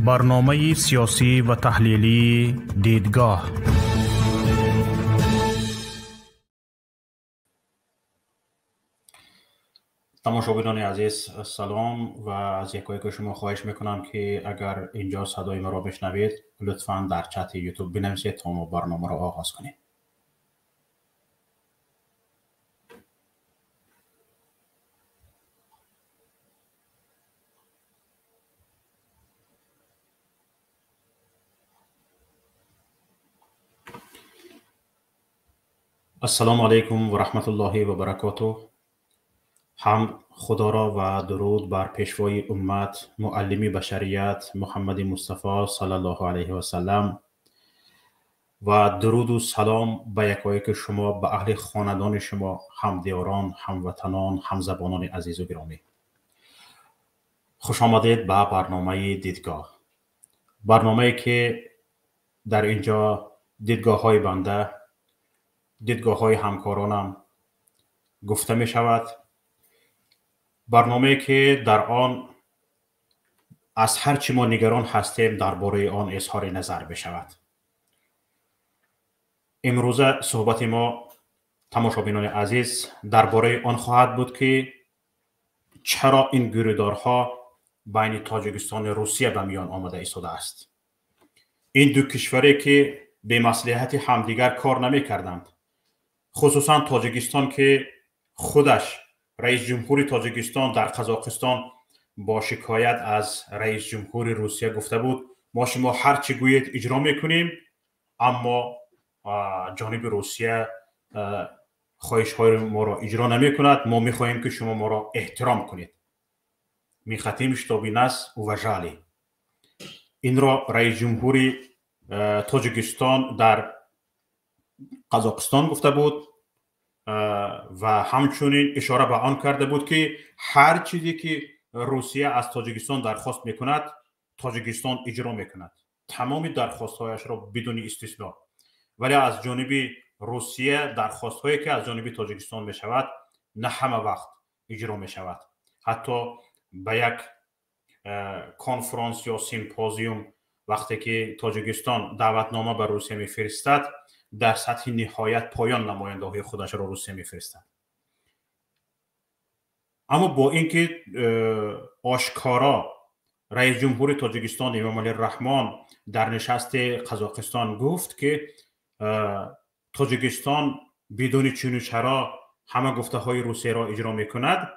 برنامه سیاسی و تحلیلی دیدگاه. تماشاگران عزیز سلام و از یکایک شما خواهش میکنم که اگر اینجا صدای ما را بشنوید لطفاً در چت یوتیوب بنویسید تا ما برنامه را آغاز کنیم. السلام علیکم و رحمت الله و برکاته. حمد خدا را و درود بر پیشوای امت معلمی بشریت محمد مصطفی صلی الله علیه و سلم و درود و سلام به یکایک شما، به اهل خاندان شما، همدیاران، هموطنان، همزبانان عزیز و گرامی. خوش آمدید به برنامه دیدگاه. برنامه‌ای که در اینجا دیدگاه‌های بنده، دیدگاه‌های همکارانم گفته می شود. برنامه‌ای که در آن از هر چی ما نگران هستیم درباره آن اظهار نظر بشود. امروز صحبت ما تماشابینان عزیز درباره آن خواهد بود که چرا این گیرودارها بین تاجیکستان و روسیه به میان آمده ایستاده است. این دو کشوری که به مصلحت همدیگر کار نمی کردند، خصوصا تاجیکستان که خودش رئیس جمهوری تاجیکستان در قزاقستان با شکایت از رئیس جمهوری روسیه گفته بود ما شما هر چی گویید اجرا میکنیم، اما جانب روسیه خواهش های ما را اجرا نمی کند. ما میخواهیم که شما ما را احترام کنید. میخواتیم شتابی نس و وجالی. این را رئیس جمهوری تاجیکستان در قزاقستان گفته بود و همچنین اشاره به آن کرده بود که هر چیزی که روسیه از تاجیکستان درخواست میکند تاجیکستان اجرا میکند، تمام درخواست هایش را بدون استثنا. ولی از جانب روسیه درخواست هایی که از جانب تاجیکستان میشود نه همه وقت اجرا میشود. حتی به یک کنفرانس یا سیمپوزیوم وقتی که تاجیکستان دعوتنامه به روسیه میفرستد در سطح نهایت پایان نماینده های خودش را روسیه میفرستد. اما با اینکه آشکارا رئیس جمهوری تاجیکستان امامعلی رحمان در نشست قزاقستان گفت که تاجیکستان بدون چون و چرا همه گفته های روسیه را اجرا میکند،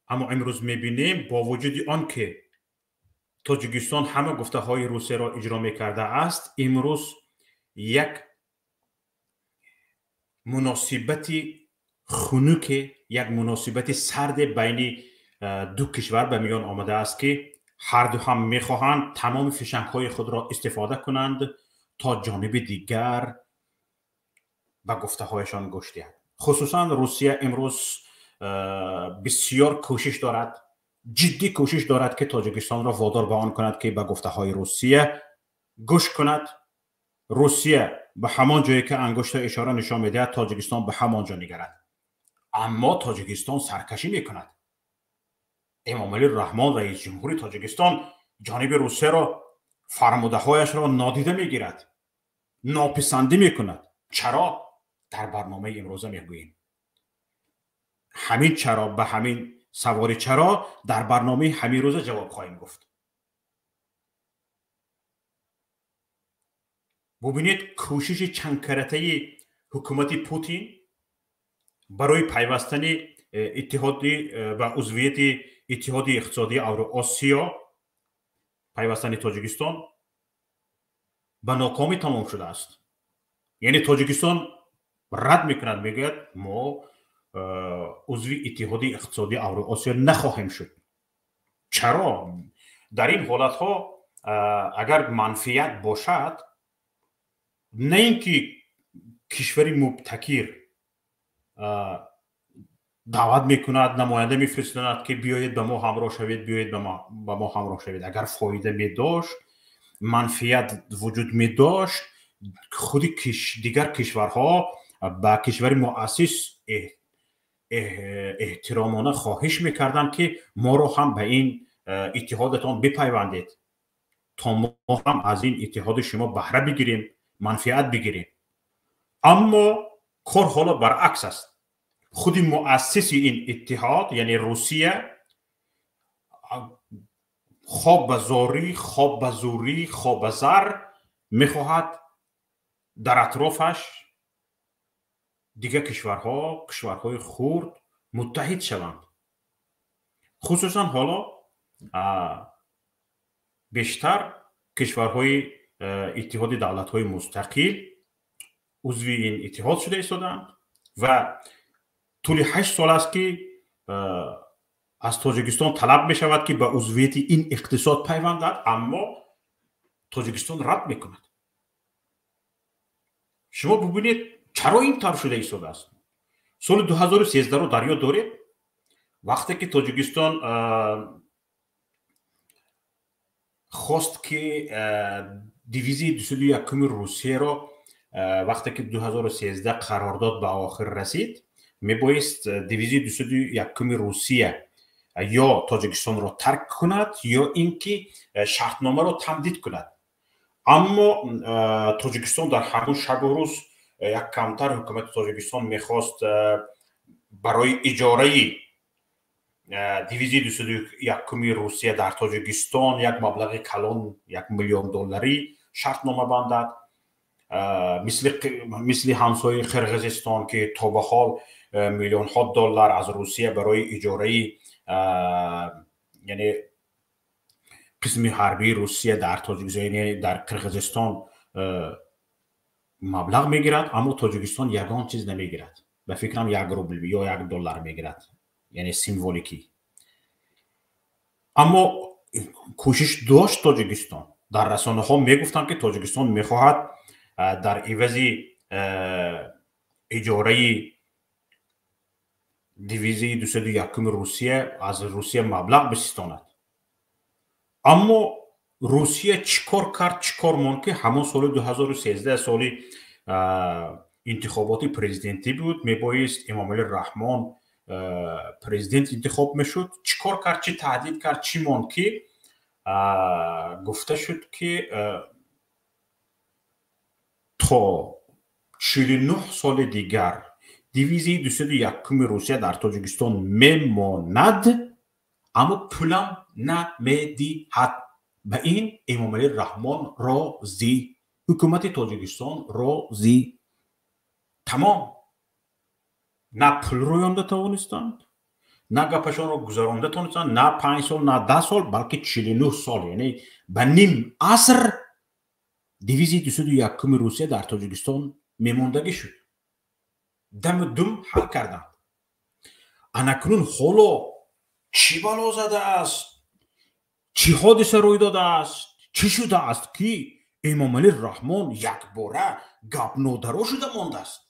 اما امروز میبینیم با وجود آنکه تاجیکستان همه گفته های روسیه را اجرا میکرده است، امروز یک مناسبت خنک، یک مناسبت سرد بین دو کشور به میان آمده است که هر دو هم میخواهند تمام فشنگ های خود را استفاده کنند تا جانب دیگر به گفته هایشان گوش دهند. خصوصا روسیه امروز بسیار کوشش دارد، جدی کوشش دارد که تاجیکستان را وادار به آن کند که به گفته های روسیه گوش کند. روسیه به همان جایی که انگشت اشاره نشان میدهد تاجیکستان به همان جا نگرد، اما تاجیکستان سرکشی میکند. امامعلی رحمان رئیس جمهوری تاجیکستان جانب روسیه را فرموده هایش را نادیده میگیرد، ناپسندی میکند. چرا؟ در برنامه امروزه میگوییم. همین چرا، به همین سوال چرا در برنامه همین روز جواب خواهیم گفت. ببینید کوشش چند کرته حکومت پوتین برای پیوستن اتحادی و عضویت اتحاد اقتصادی اوراسیا، پیوستن تاجیکستان به ناکامی تمام شده است. یعنی تاجیکستان رد میکند، میگوید ما عضو اتحاد اقتصادی اوراسیا نخواهیم شد. چرا؟ در این حالت ها اگر منفیت باشد، نه اینکه کشوری مبتکر دعوت میکند، نماینده میفرستند که بیایید به ما همراه شوید، بیایید به ما همراه شوید. اگر فایده می داشت، منفیت وجود می داشت، خود دیگر کشورها به کشور مؤسس احترامانه خواهش میکردند که ما رو هم به این اتحادتان بپیوندید. تا ما هم از این اتحاد شما بهره بگیریم، منفعت بگیریم. اما کار حالا برعکس است. خود مؤسس این اتحاد یعنی روسیه خواب به زاری، خواب به زوری، خواب به زر میخواهد در اطرافش دیگه کشورهای خرد متحد شوند. خصوصا حالا بیشتر کشورهای اتحاد دولت‌های مستقل عضو این اتحاد شده ایستادند و طول 8 سال است که از تاجیکستان طلب می شود که به عضویت این اقتصاد پیوندد، اما تاجیکستان رد می کند. شما ببینید چرا این طور شده ایستاده است. سال 2013 رو در یاد دارید، وقتی که تاجیکستان خواست که دیویزی 201 روسیه را وقتی که 2013 قرارداد به آخر رسید، میبایست دیویزی 201 روسیه یا تاجیکستان را ترک کند یا اینکه شرطنامه را تمدید کند. اما تاجیکستان در همون شب و روز یک کمتر حکومت تاجیکستان میخواست برای اجاره دیویزی 201 روسیه در تاجیکستان یک مبلغ کلان $1,000,000 شرطنامه بندد، مثل همسایه قرقیزستان که تا به حال میلیون‌ها دلار از روسیه برای اجاره یعنی قسم حربی روسیه در تاجیکستان یعنی در قرقیزستان مبلغ میگیرد، اما تاجیکستان یگان چیز نمیگیرد. به فکرم 1 روبل یا $1 میگیرد، یعنی سیمبولیکی. اما کوشش داشت تاجیکستان. در رسانه ها میگفتند که تاجیکستان میخواهد در عوض اجاره دیویزی 201 روسیه از روسیه مبلغ بستاند. اما روسیه چیکار کرد؟ چیکار ماند که همون سال 2013 سال انتخابات پرزیدنتی بود، میبایست امامعلی رحمان پرزیدنت انتخاب میشد. چیکار کرد؟ چی تهدید کرد؟ چی ماند که گفته شد که تا 49 سال دیگر دیویزی 201 روسیه در تاجیکستان میماند، اما پولم نمیدهد. به این امامعلی رحمان راضی، حکومت تاجیکستان راضی. تمام. نه پول رویانده توانستند، نه گپشان را گذرانده توانستند، نه 5 سال نه 10 سال بلکه 49 سال، یعنی به نیم عصر دیویزی 201 روسیه در تاجیکستان میماندگی شد. دم دم حل کردند. انکنون حالا چی بلا زده است؟ چی حادثه روی داده است؟ چی شده است که امامعلی رحمان یک باره گپ نادرا شده مانده است؟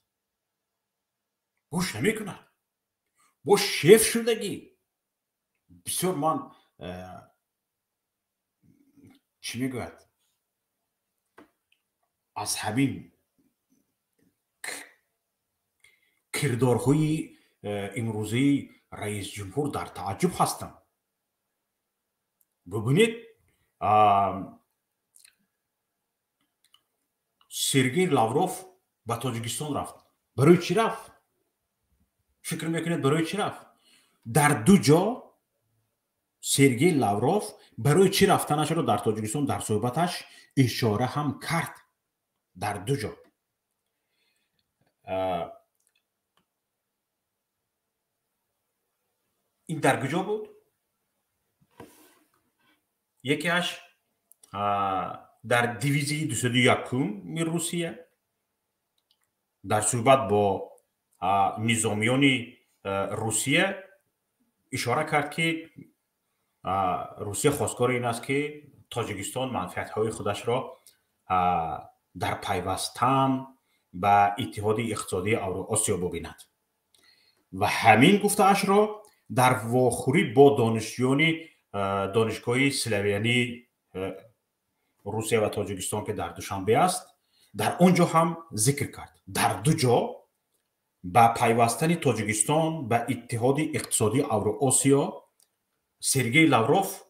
گوش نمی کند. با شیف شدگی بسیار من چی میگوید از همین کردارهای امروزی رئیس جمهور در تعجب هستم. ببینید سرگئی لاوروف به تاجیکستان رفت. برای چی رفت؟ فکر میکنید برای چی رفت؟ در دو جا سرگئی لاوروف برای چی رفتنش رو در تاجیکستان در صحبتش اشاره هم کرد. در دو جا. این در کجا بود؟ یکیش در دیویزی 201 روسیه در صحبت با نظامیان روسیه اشاره کرد که روسیه خواستگار این است که تاجیکستان منفعت‌های خودش را در پیوستن به اتحاد اقتصادی اوراسیا ببیند و همین گفته‌اش را در واخوری با دانشجویان دانشگاه سلاویانی روسیه و تاجیکستان که در دوشنبه است در آنجا هم ذکر کرد. در دو جا به پیوستن تاجیکستان به اتحاد اقتصادی اوراسیا سرگئی لاوروف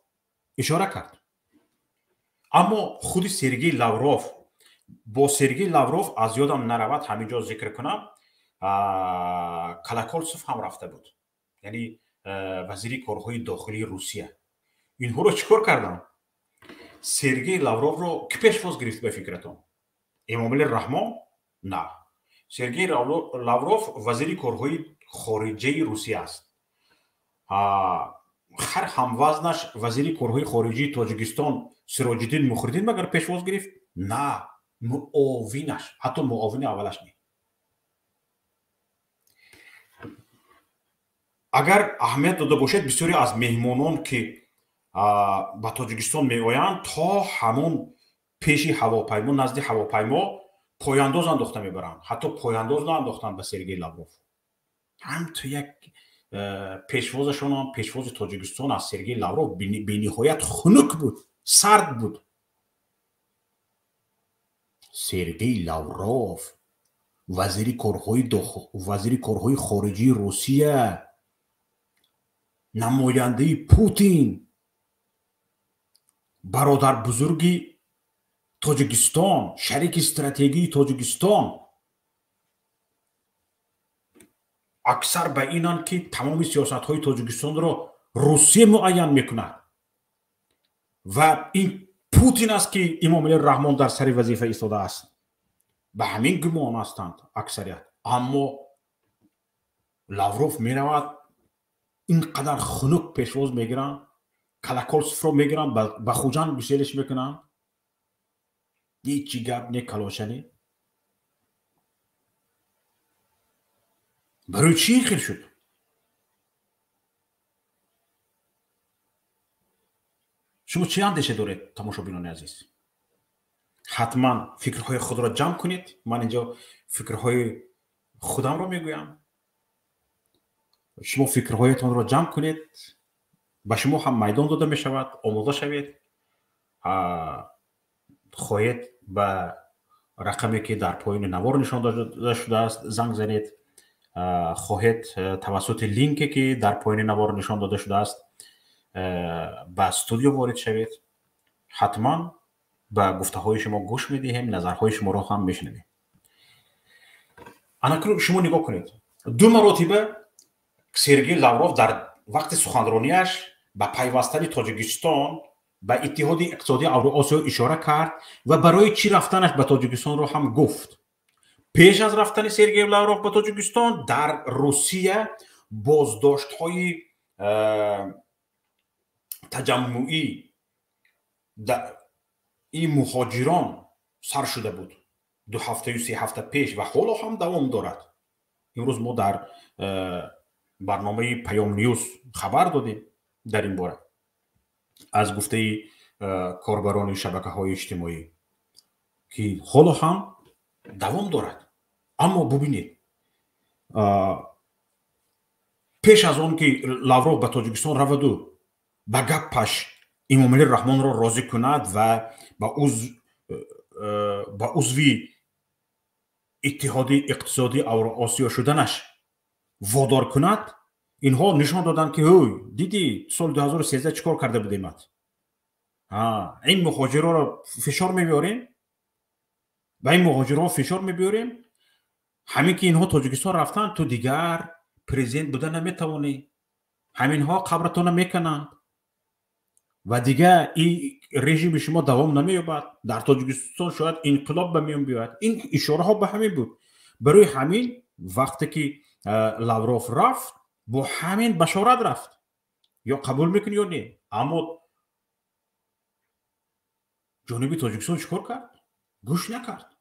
اشاره کرد. اما خود سرگئی لاوروف با سرگئی لاوروف از یادم نرود همینجا ذکر کنم کلاکولسوف هم رفته بود، یعنی وزیر کارهای داخلی روسیه. اینها رو چیکار کردن؟ سرگئی لاوروف رو کی پیشواز گرفت به فکرتون؟ امامعلی رحمان؟ نه. سرگئی لاوروف وزیر کارهای خارجه روسیه است. هر هموزنش وزیر کارهای خارجی تاجیکستان سراج‌الدین مخردین مگر پیشواز گرفت؟ نه، معاونش، حتی معاون اولش نه. اگر اهمیت داده باشد بسیاری از مهمانان که به تاجیکستان میآیند تا همون پیش هواپیما، نزد هواپیما پایانداز انداخته میبرند، حتی پایانداز نانداختن به سرگئی لاوروف. هم تو یک پیشوازشون هم پیشواز تاجیکستان از سرگئی لاوروف بی‌نهایت خنک بود، سرد بود. سرگئی لاوروف وزیر کارهای خارجی روسیه، نماینده پوتین، برادر بزرگی تاجیکستان، شریک استراتژی تاجیکستان، اکثر به اینان که تمام سیاست های تاجیکستان را روسیه معین میکند و این پوتین است که امامعلی رحمان در سر وظیفه ایستاده است. به همین گمان هستند اکثریت. اما لاوروف میرود اینقدر خنک پیشواز میگیرن، کلاکولسوف رو میگیرن، به خوجان گسیلش میکنن. هیچی گپ نه، کلاشنی. برای چی این خیل شد؟ شما چی اندیشه دارید تماشابینان عزیز؟ حتما فکرهای خود را جمع کنید. من اینجا فکرهای خودم را میگویم، شما فکرهایتان را جمع کنید. به شما هم میدان داده می شود، آماده شوید. خواهید به رقمی که در پایین نوار نشان داده شده است زنگ زنید. خواهید توسط لینکی که در پایین نوار نشان داده شده است به استودیو وارد شوید. حتما به گفته های شما گوش میدهیم، نظرهای شما را هم میشنویم. اکنون شما نگاه کنید، 2 مرتبه سرگئی لاوروف در وقت سخنرانیش به پیوستن تاجیکستان به اتحاد اقتصادی اوراسیا اشاره کرد و برای چی رفتنش به تاجیکستان رو هم گفت. پیش از رفتن سرگئی لاوروف به تاجیکستان در روسیه بازداشت‌های تجمعی این مهاجران سر شده بود 2 هفته و 3 هفته پیش و حالا هم دوام دارد. امروز ما در برنامه پیام نیوز خبر دادیم در این باره از گفته کاربران شبکه‌های اجتماعی که حالا هم دوام دارد. اما ببینید، پیش از آن که لاوروف به تاجیکستان رود و به گپش امامعلی رحمان را راضی کند و با عضوی اتحاد اقتصادی اوراسیا شدنش وادار کند، اینها نشان دادن که دیدی سال 2013 چیکار کرده بودیم. این مهاجران را فشار میبیاریم، و این مهاجران فشار میبیاریم. همین که اینها تاجیکستان رفتن تو دیگر پرزیدنت بودن نمیتوانی، همینها قبرتون میکنند و دیگه این رژیم شما دوام نمییابد. در تاجیکستان شاید انقلاب به میان بیاید. این اشاره ها به همین بود. برای همین وقتی که لاوروف رفت با همین بشارت رفت، یا قبول میکنی یا نه. اما جانب تاجیکستان چیکار کرد؟ گوش نکرد.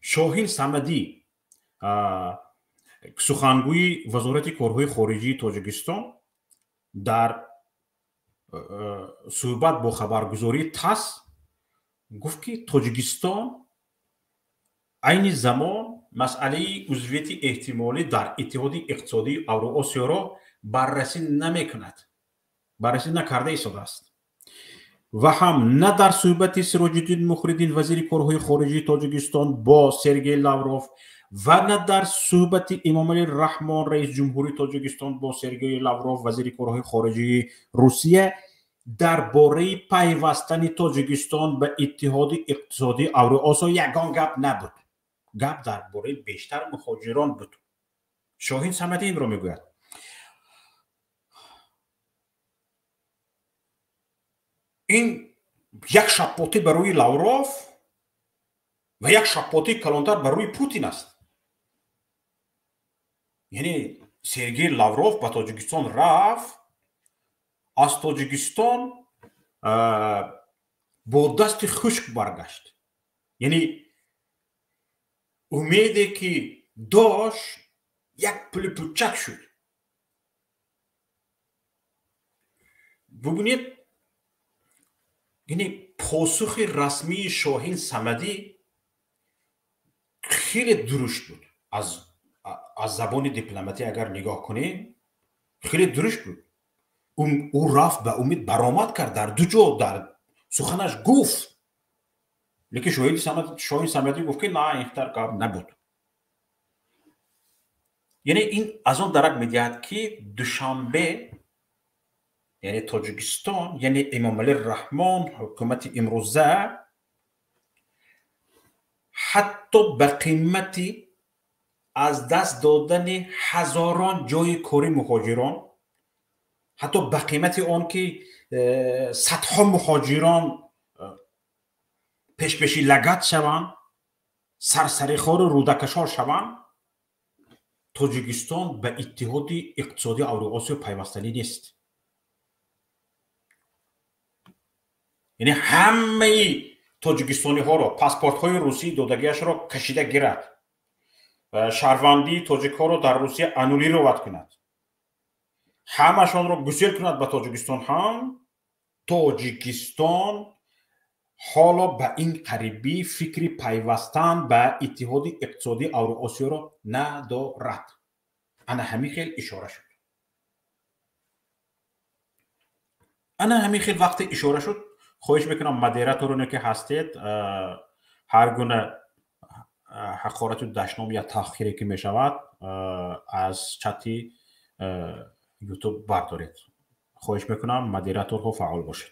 شاهین صمدی سخنگوی وزارت کارهای خارجی تاجیکستان در صحبت با خبرگزاری تاس گفت که تاجیکستان عین زمان مسئله عضویت احتمالی در اتحاد اقتصادی اوراسیا را بررسی نمیکند، بررسی نکرده ایستاده است و هم نه در صحبت سراج‌الدین مخردین وزیر کارهای خارجی تاجیکستان با سرگئی لاوروف و نه در صحبت امامعلی رحمان رئیس جمهوری تاجیکستان با سرگئی لاوروف وزیر کارهای خارجی روسیه درباره پیوستن تاجیکستان به اتحاد اقتصادی اوراسیا یگان گپ نبود. گپ درباره بیشتر مهاجران بود. شاهین صمدی این رو میگوید. این یک شپاتی بر روی لاوروف و یک شپاتی کلانتر بر روی پوتین است. یعنی سرگئی لاوروف به تاجیکستان رفت، از تاجیکستان با دست خشک برگشت. یعنی امیدی که داشت یک پل پوچک شد. ببینید، یعنی پاسخ رسمی شاهین صمدی خیلی درشت بود. از زبان دیپلماتی اگر نگاه کنیم خیلی درشت بود. او رفت به امید برآمد کرد، در دو جا در سخنش گفت، لیکن شاهین صمدی گفت که نه، این کار نبود. یعنی این از اون درک میدهد که دوشنبه، یعنی تاجیکستان، یعنی امامعلی رحمان، حکومت امروزه، حتی به قیمت از دست دادن هزاران جای کاری مهاجران، حتی به قیمت آن که صدها مهاجران پیش لگد شوند، سرسری خور و رودکشار شوند، تاجیکستان به اتحاد اقتصادی اوراسیا پیوستنی نیست. یعنی همه تاجیکستانی ها را پاسپورت های روسی دادگیش را کشیده گیرد، شهروندی تاجیک ها را در روسیه انولی رو کند، همشان را گسیل کند به تاجیکستان. هم تاجیکستان حالا به این قریبی فکری پیوستن به اتحاد اقتصادی اوراسیا را ندارد. انا همین خیلی اشاره شد. انا همین خیلی وقت اشاره شد. خواهش میکنم مدیراتورونی که هستید هر گونه حقارت و دشنام یا تأخیری که میشود از چتی یوتیوب بردارید. خواهش میکنم مدیراتورها فعال باشید.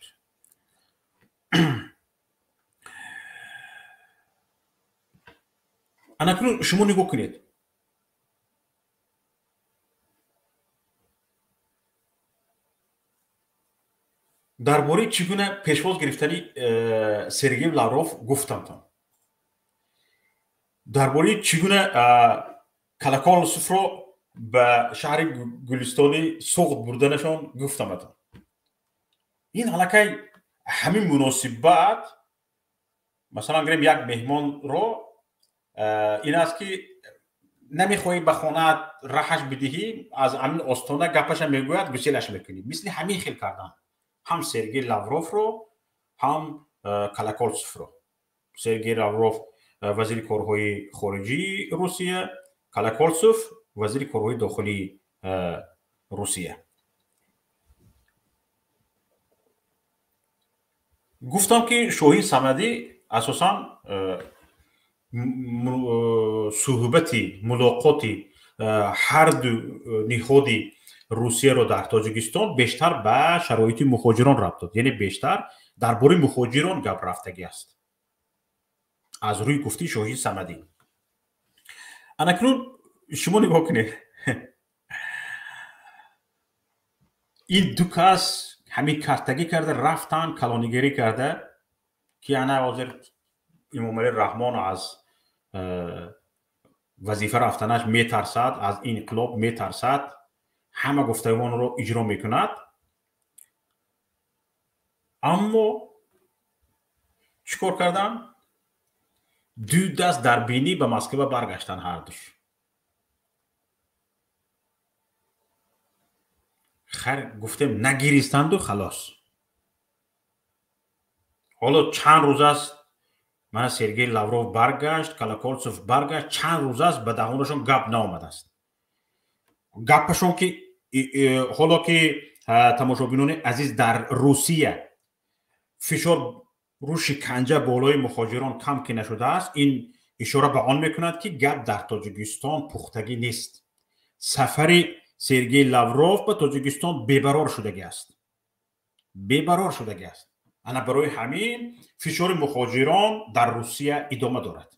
انا شما نگاه کنید، درباره چگونه پیشواز گرفتنی سرگئی لاوروف گفتم، درباره چگونه کلاکالوسوف رو به شهر گلستانی سوق بردنشان گفتم. این حالکه همین مناسبت، مثلا گریم یک مهمان رو این است که نمیخوایی به خانه رهش بدهی، از همین آستانه گپش میگوید گسیلش میکنی. مثل همین خیلی کردن، هم سرگئی لاوروف رو، هم کلاکالوسوف رو. سرگئی لاوروف وزیر کارهای خارجی روسیه، کلاکالوسوف وزیر کارهای داخلی روسیه. گفتم که شاهین صمدی اساسا صحبتی، ملاقاتی هر دو نهاد روسیه رو در تاجیکستان بیشتر به شرایط مهاجران ربط داد. یعنی بیشتر درباره مهاجران گپ رفتگی است از روی گفته شاهین صمدی. اکنون شما نگاه کنید، این دو کس همین کارتگی کرده، رفتن کلانیگری کرده که انا حاضر امامعلی رحمان از وظیفه رفتنش میترسد، از این انقلاب میترسد، همه گفتگوان رو اجرا میکند. اما چیکار کردن؟ دو دست در بینی به مسکو برگشتن هر دوش. خیر گفتم نگیریستند و خلاص. حالا چند روز است من سرگئی لاوروف برگشت، کلاکالوسوف برگشت، چند روز است به دهانشون گپ نآمده است. گپشون که حالا که تماشابینان عزیز در روسیه فشار رو شکنجه بالای مهاجران کم که نشده است، این اشاره به آن میکند که گپ در تاجیکستان پختگی نیست. سفر سرگئی لاوروف به تاجیکستان بی‌قرار شدگی است. ببرار شده است. انا برای همین فشار مهاجران در روسیه ادامه دارد.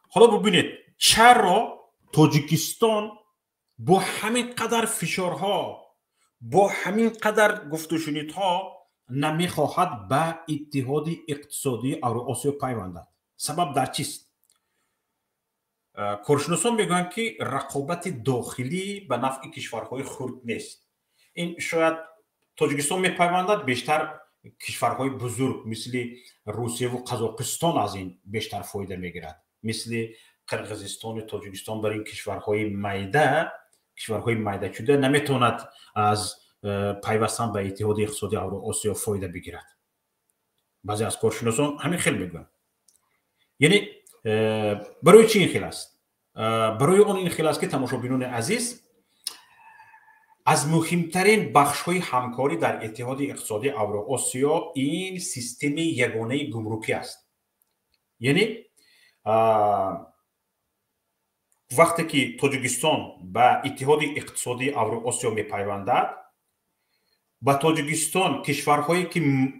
حالا ببینید چرا تاجیکستان با همین قدر فشارها، با همین قدر گفت و شنیدها نمیخواهد به اتحاد اقتصادی اوراسیا پیوندد. سبب در چیست؟ کارشناسان میگویند که رقابت داخلی به نفع کشورهای خرد نیست. این شاید تاجیکستان میپیوندد بیشتر کشورهای بزرگ مثل روسیه و قزاقستان از این بیشتر فایده میگیرد، مثل قرقیزستان و تاجیکستان. برای این کشورهای میده شده نمیتواند از پیوستن به اتحاد اقتصادی اوراسیا فایده بگیرد. بعضی از کارشناسان همین خیلی میگن. یعنی برای چی این خیلی است؟ برای اون این خیلی است که تماشابینان عزیز، از مهمترین بخش‌های همکاری در اتحاد اقتصادی اوراسیا این سیستم یگانه گمرکی است. یعنی وقتی که تاجیکستان به اتحاد اقتصادی اوراسیا میپیوندد، با تاجیکستان کشورهایی که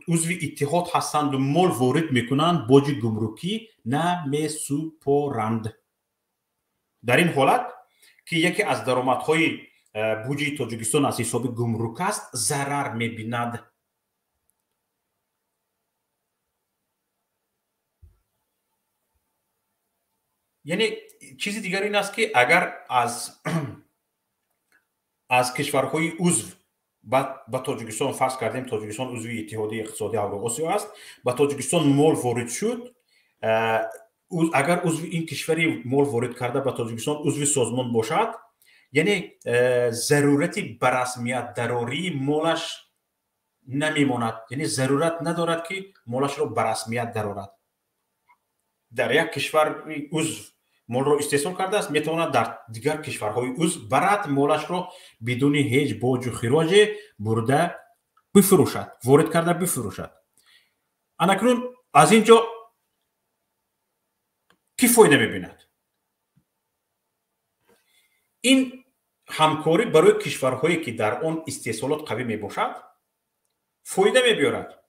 عضو اتحاد هستند و مال وارد میکنند باج گمرکی نمیسپارند. در این حالت که یکی از درآمدهای بودجه تاجیکستان از حساب گمرک است، ضرر میبیند. یعنی چیزی دیگر این است که اگر از کشورهای عضو با تاجیکستان فرض کردیم تاجیکستان عضو اتحاد اقتصادی اوراسیا است، با تاجیکستان مال وارد شد، اگر عضو این کشوری مال وارد کرده با تاجیکستان عضو سازمان باشد، یعنی ضرورتی به رسمیت دراری مالش نمیماند. یعنی ضرورت ندارد که مالش را به رسمیت درآورد. در یک کشور عضو مال را استحصال کرده است، میتواند در دیگر کشورهای عضو برد مالش را بدون هیچ باج و خراج برده بفروشد، وارد کرده بفروشد. اکنون از اینجا کی فایده میبیند؟ این همکاری برای کشورهایی که در آن استحصالات قوی میباشد فایده میبیارد.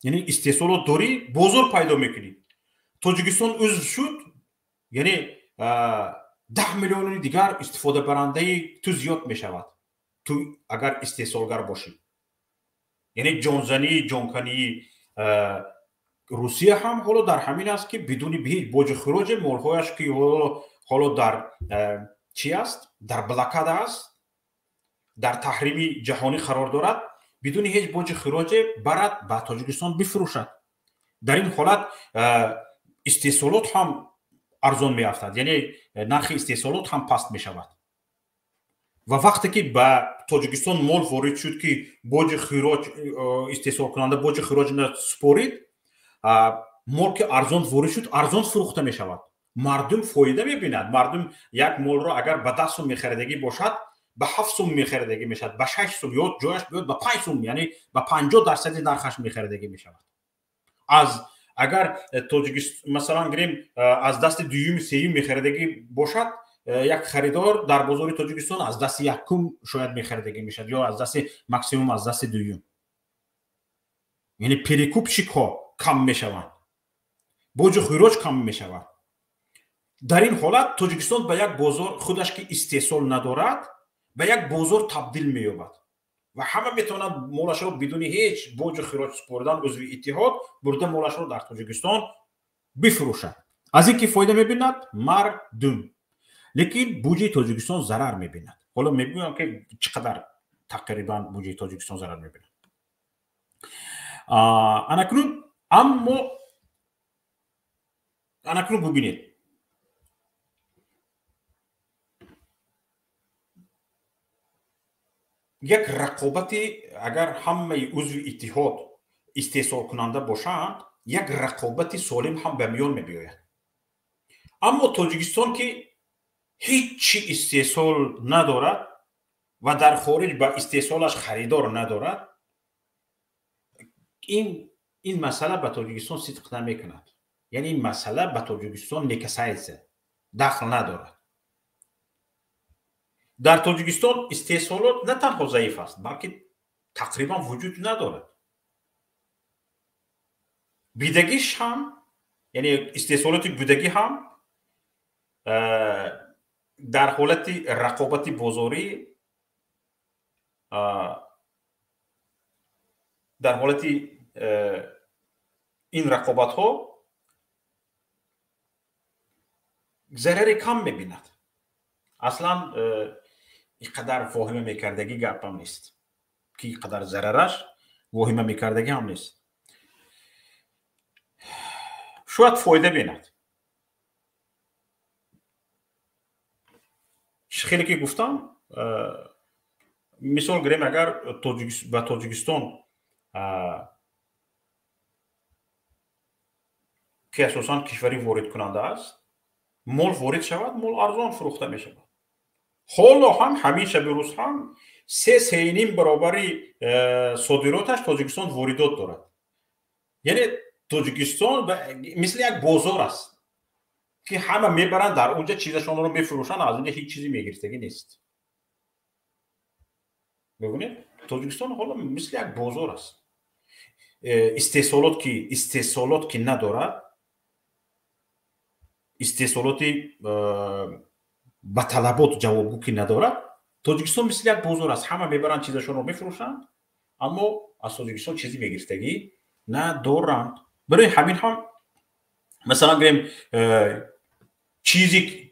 یعنی استحصالات داری، بازار پیدا میکنی. تاجیکستان عضو شد، یعنی 10 میلیون دیگر استفاده برنده تو زیاد میشود. تو اگر استحصالگر باشی، یعنی جانزنی جانکنی روسیه هم حالا در همین است که بدون هیچ باج خراج مالهایش که حالا در چی است؟ در بلاکاد است، در تحریم جهانی قرار دارد، بدون هیچ باج خراج برد به تاجیکستان بفروشد. در این حالت استحصالات هم ارزان می افتد، یعنی نرخ استحصالات هم پست می شود. و وقتی که به تاجیکستان مال وارد شد که باج خراج استحصال کننده باج خراج نسپارید، مال که ارزان وارد شد ارزان فروخته می شود. مردم فایده می بیند. مردم یک مال را اگر به 10 سوم میخریدگی باشد به 7 سوم میخریدگی می شود، به 6 سوم یا جایش بیاد به 5 سوم، یعنی به 50% نرخش میخریدگی می شود. از اگر تاجیکستان مثلا گریم از دست دوم سوم میخریدگی باشد، یک خریدار در بازار تاجیکستان از دست یکم شاید میخریدگی میشد یا از دست ماکسیموم از دست دوم. یعنی پریکوب شیکا کم میشوند، باج خراج کم میشود. در این حالت تاجیکستان به یک بازار خودش که استحصال ندارد به یک بازار تبدیل مییابد و همه میتونند مالش را بدون هیچ باج خراج سپردن عضو اتحاد برده مالش را در تاجیکستان بفروشد. از این که فایده میبیند مردم، لیکن بودجه تاجیکستان ضرر میبیند. حالا میگویم که چقدر تقریبا بودجه تاجیکستان ضرر میبیند. اکنون ببینید یک رقابتی اگر همه عضو اتحاد استحصال کننده باشند، یک رقابت سالم هم به میان میبیاید. اما تاجیکستان که هیچ استحصال ندارد و در خارج به استحصالش خریدار ندارد، این مسئله به تاجیکستان صدق نمیکند. یعنی این مسئله به تاجیکستان نکسایزه، دخل ندارد. در تاجیکستان استحصالات نه تنها ضعیف است بلکه تقریبا وجود ندارد. بیدگیش هم یعنی استحصالات بودگی هم در حالت رقابت بازاری در حالت این رقابت ها ضرر کم میبیند. اصلا اینقدر واهمه میکردگی گپ هم نیست که اینقدر ضررش واهمه میکردگی هم نیست. شاید فایده بیند. خیلی که گفتم مثال گریم اگر به تاجیکستان که اساساً کشوری وارد کننده است مال وارد شود مال ارزان فروخته می شود. حالا هم همین شب روز هم 3.5 برابری صادراتش تاجیکستان واردات دارد. یعنی تاجیکستان مثل یک بازار است که همه میبرند در اونجا چیزشان رو میفروشن، از اینجا هیچ چیزی میگرفتگی نیست. ببینید تاجیکستان حالا مثل یک بازار است. استحصالات که ندارد، استحصالات به طلبات جوابگو که ندارد، تاجیکستان مثل یک بازار است. همه میبرند چیزشون رو میفروشند اما از تاجیکستان چیزی میگرفتگی ندارند. برای همین هم مثلا بگیم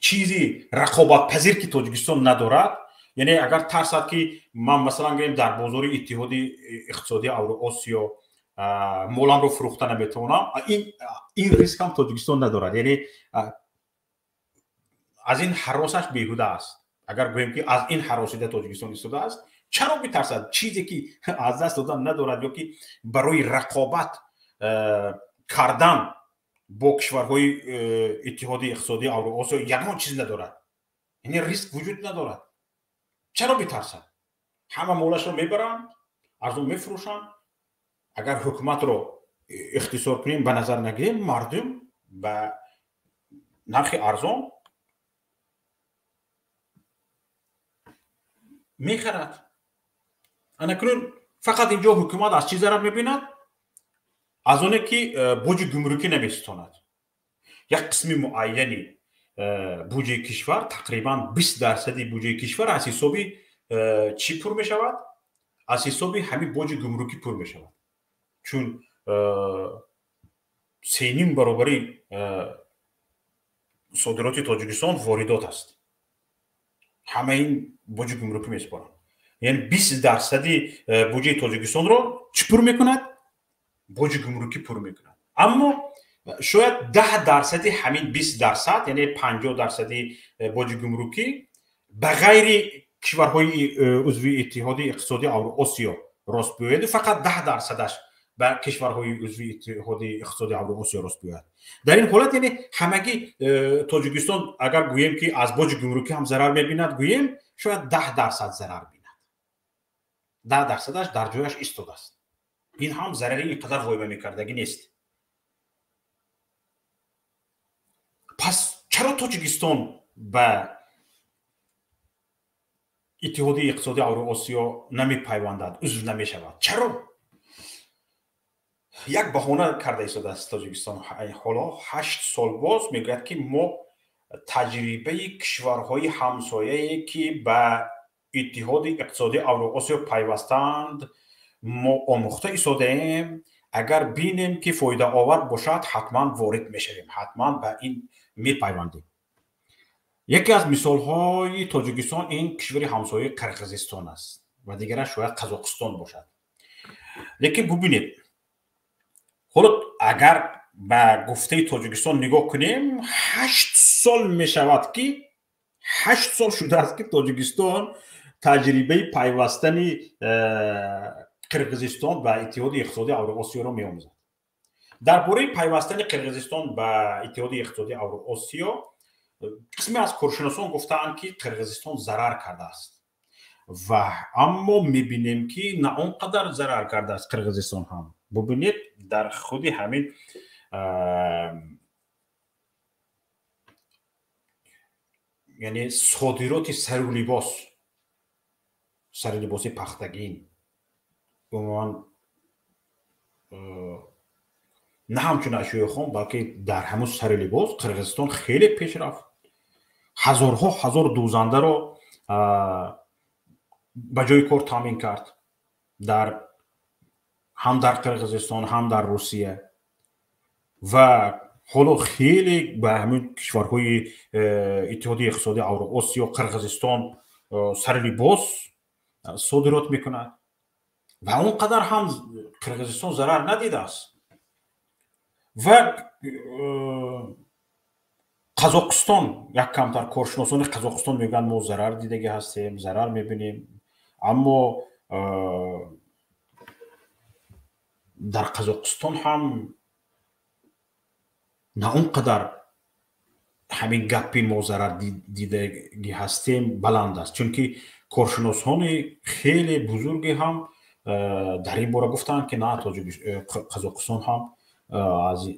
چیزی رقابت پذیر که تاجیکستان ندارد، یعنی اگر ترسد که من مثلا بگیم در بازار اتحادی اقتصادی اوراسیا مولم رو فروخته نمیتونم، این ریسک هم تاجیکستان ندارد. یعنی از این حراسش بیهوده است. اگر بگیم که از این حراسیده تاجیکستان ایستاده است، چرا میترسد؟ چیزی که از دست دادن ندارد یا که برای رقابت کردن با کشورهای اتحادی اقتصادی اوراسیا یگان چیز ندارد، یعنی ریسک وجود ندارد. چرا میترسد؟ همه مولش رو میبرند، ارزون میفروشند. اگر حکومت رو اختصار کنیم به نظر نگیریم، مردم به نرخ ارزان میخرد. انکنون فقط اینجا حکومت از چی ضرر میبیند؟ از اونه که بوج گمرکی نمیستاند. یک قسم معینی بودجه کشور، تقریبا 20% بودجه کشور از حساب چی پر می شود؟ از حساب همین بوج گمرکی پر می شود. چون 3.5 برابری صادرات تاجیکستان واردات است. همه این بوج گمرکی می سپارند. یعنی 20% بودجه تاجیکستان رو چی پر میکند؟ بوج گمرکی پر میکند. اما شاید 10% همین 20% یعنی 50% بوج گمرکی به غیر کشورهای عضو اتحاد اقتصادی اوراسیا راست بیاید، فقط 10%ش به کشورهای عضو اتحاد اقتصادی اوراسیا راست بیاید. در این حالت یعنی همگی تاجیکستان اگر گوییم که از بوج گمرکی هم ضرر میبیند، گوییم شاید 10% ضرر بیند. 10%ش در جایش ایستاده است. این هم ضرری اینقدر وایبه میکردگی نیست. پس چرا تاجیکستان به اتحادیه اقتصادی اوراسیا نمیپیوندد، عضو نمیشود؟ چرا؟ یک بهانه کرده ایستاده است تاجیکستان. حالا 8 سال باز میگوید که ما تجربه کشورهای همسایه‌ای که به اتحاد اقتصادی اوراسیا پیوستند ما آموخته ایستادیم، اگر بینیم که فایده آور باشد حتما وارد میشویم، حتما به این میپیوندیم. یکی از مثال های تاجیکستان این کشور همسایه قرقیزستان است و دیگرش شاید قزاقستان باشد. لیکن ببینید حالا اگر به گفته تاجیکستان نگاه کنیم، 8 سال می شود که 8 سال شده است که تاجیکستان تجربه پیوستن قرقیزستان به اتحاد اقتصادی اوراسیا را می آموزد. درباره پیوستن قرقیزستان به اتحاد اقتصادی اوراسیا قسمی از کارشناسان گفتند که قرقیزستان ضرر کرده است و اما میبینیم که نه اونقدر ضرر کرده است قرقیزستان هم. ببینید در خود همین یعنی صادرات سر و لباس سر لباس پختگین عموما نه همچون اشیاء خام بلکه در همون سر لباس قرقیزستان خیلی پیش رفت. هزارها هزار دوزنده رو به جای کار تامین کرد هم در قرقیزستان هم در روسیه و حالا خیلی به همین کشورهای اتحادیه اقتصادی اوراسیا قرقیزستان سر لباس صادرات میکند و اونقدر هم قرقیزستان ضرر ندیده است. و قزاقستان یک کمتر کارشناسان قزاقستان میگن ما ضرر دیدگی هستیم، ضرر میبینیم، اما در قزاقستان هم نه اونقدر همین گپی ما ضرر دیدگی هستیم بلند است، چون که کارشناسان خیلی بزرگی هم در این باره گفتند که نه قزاقستان هم از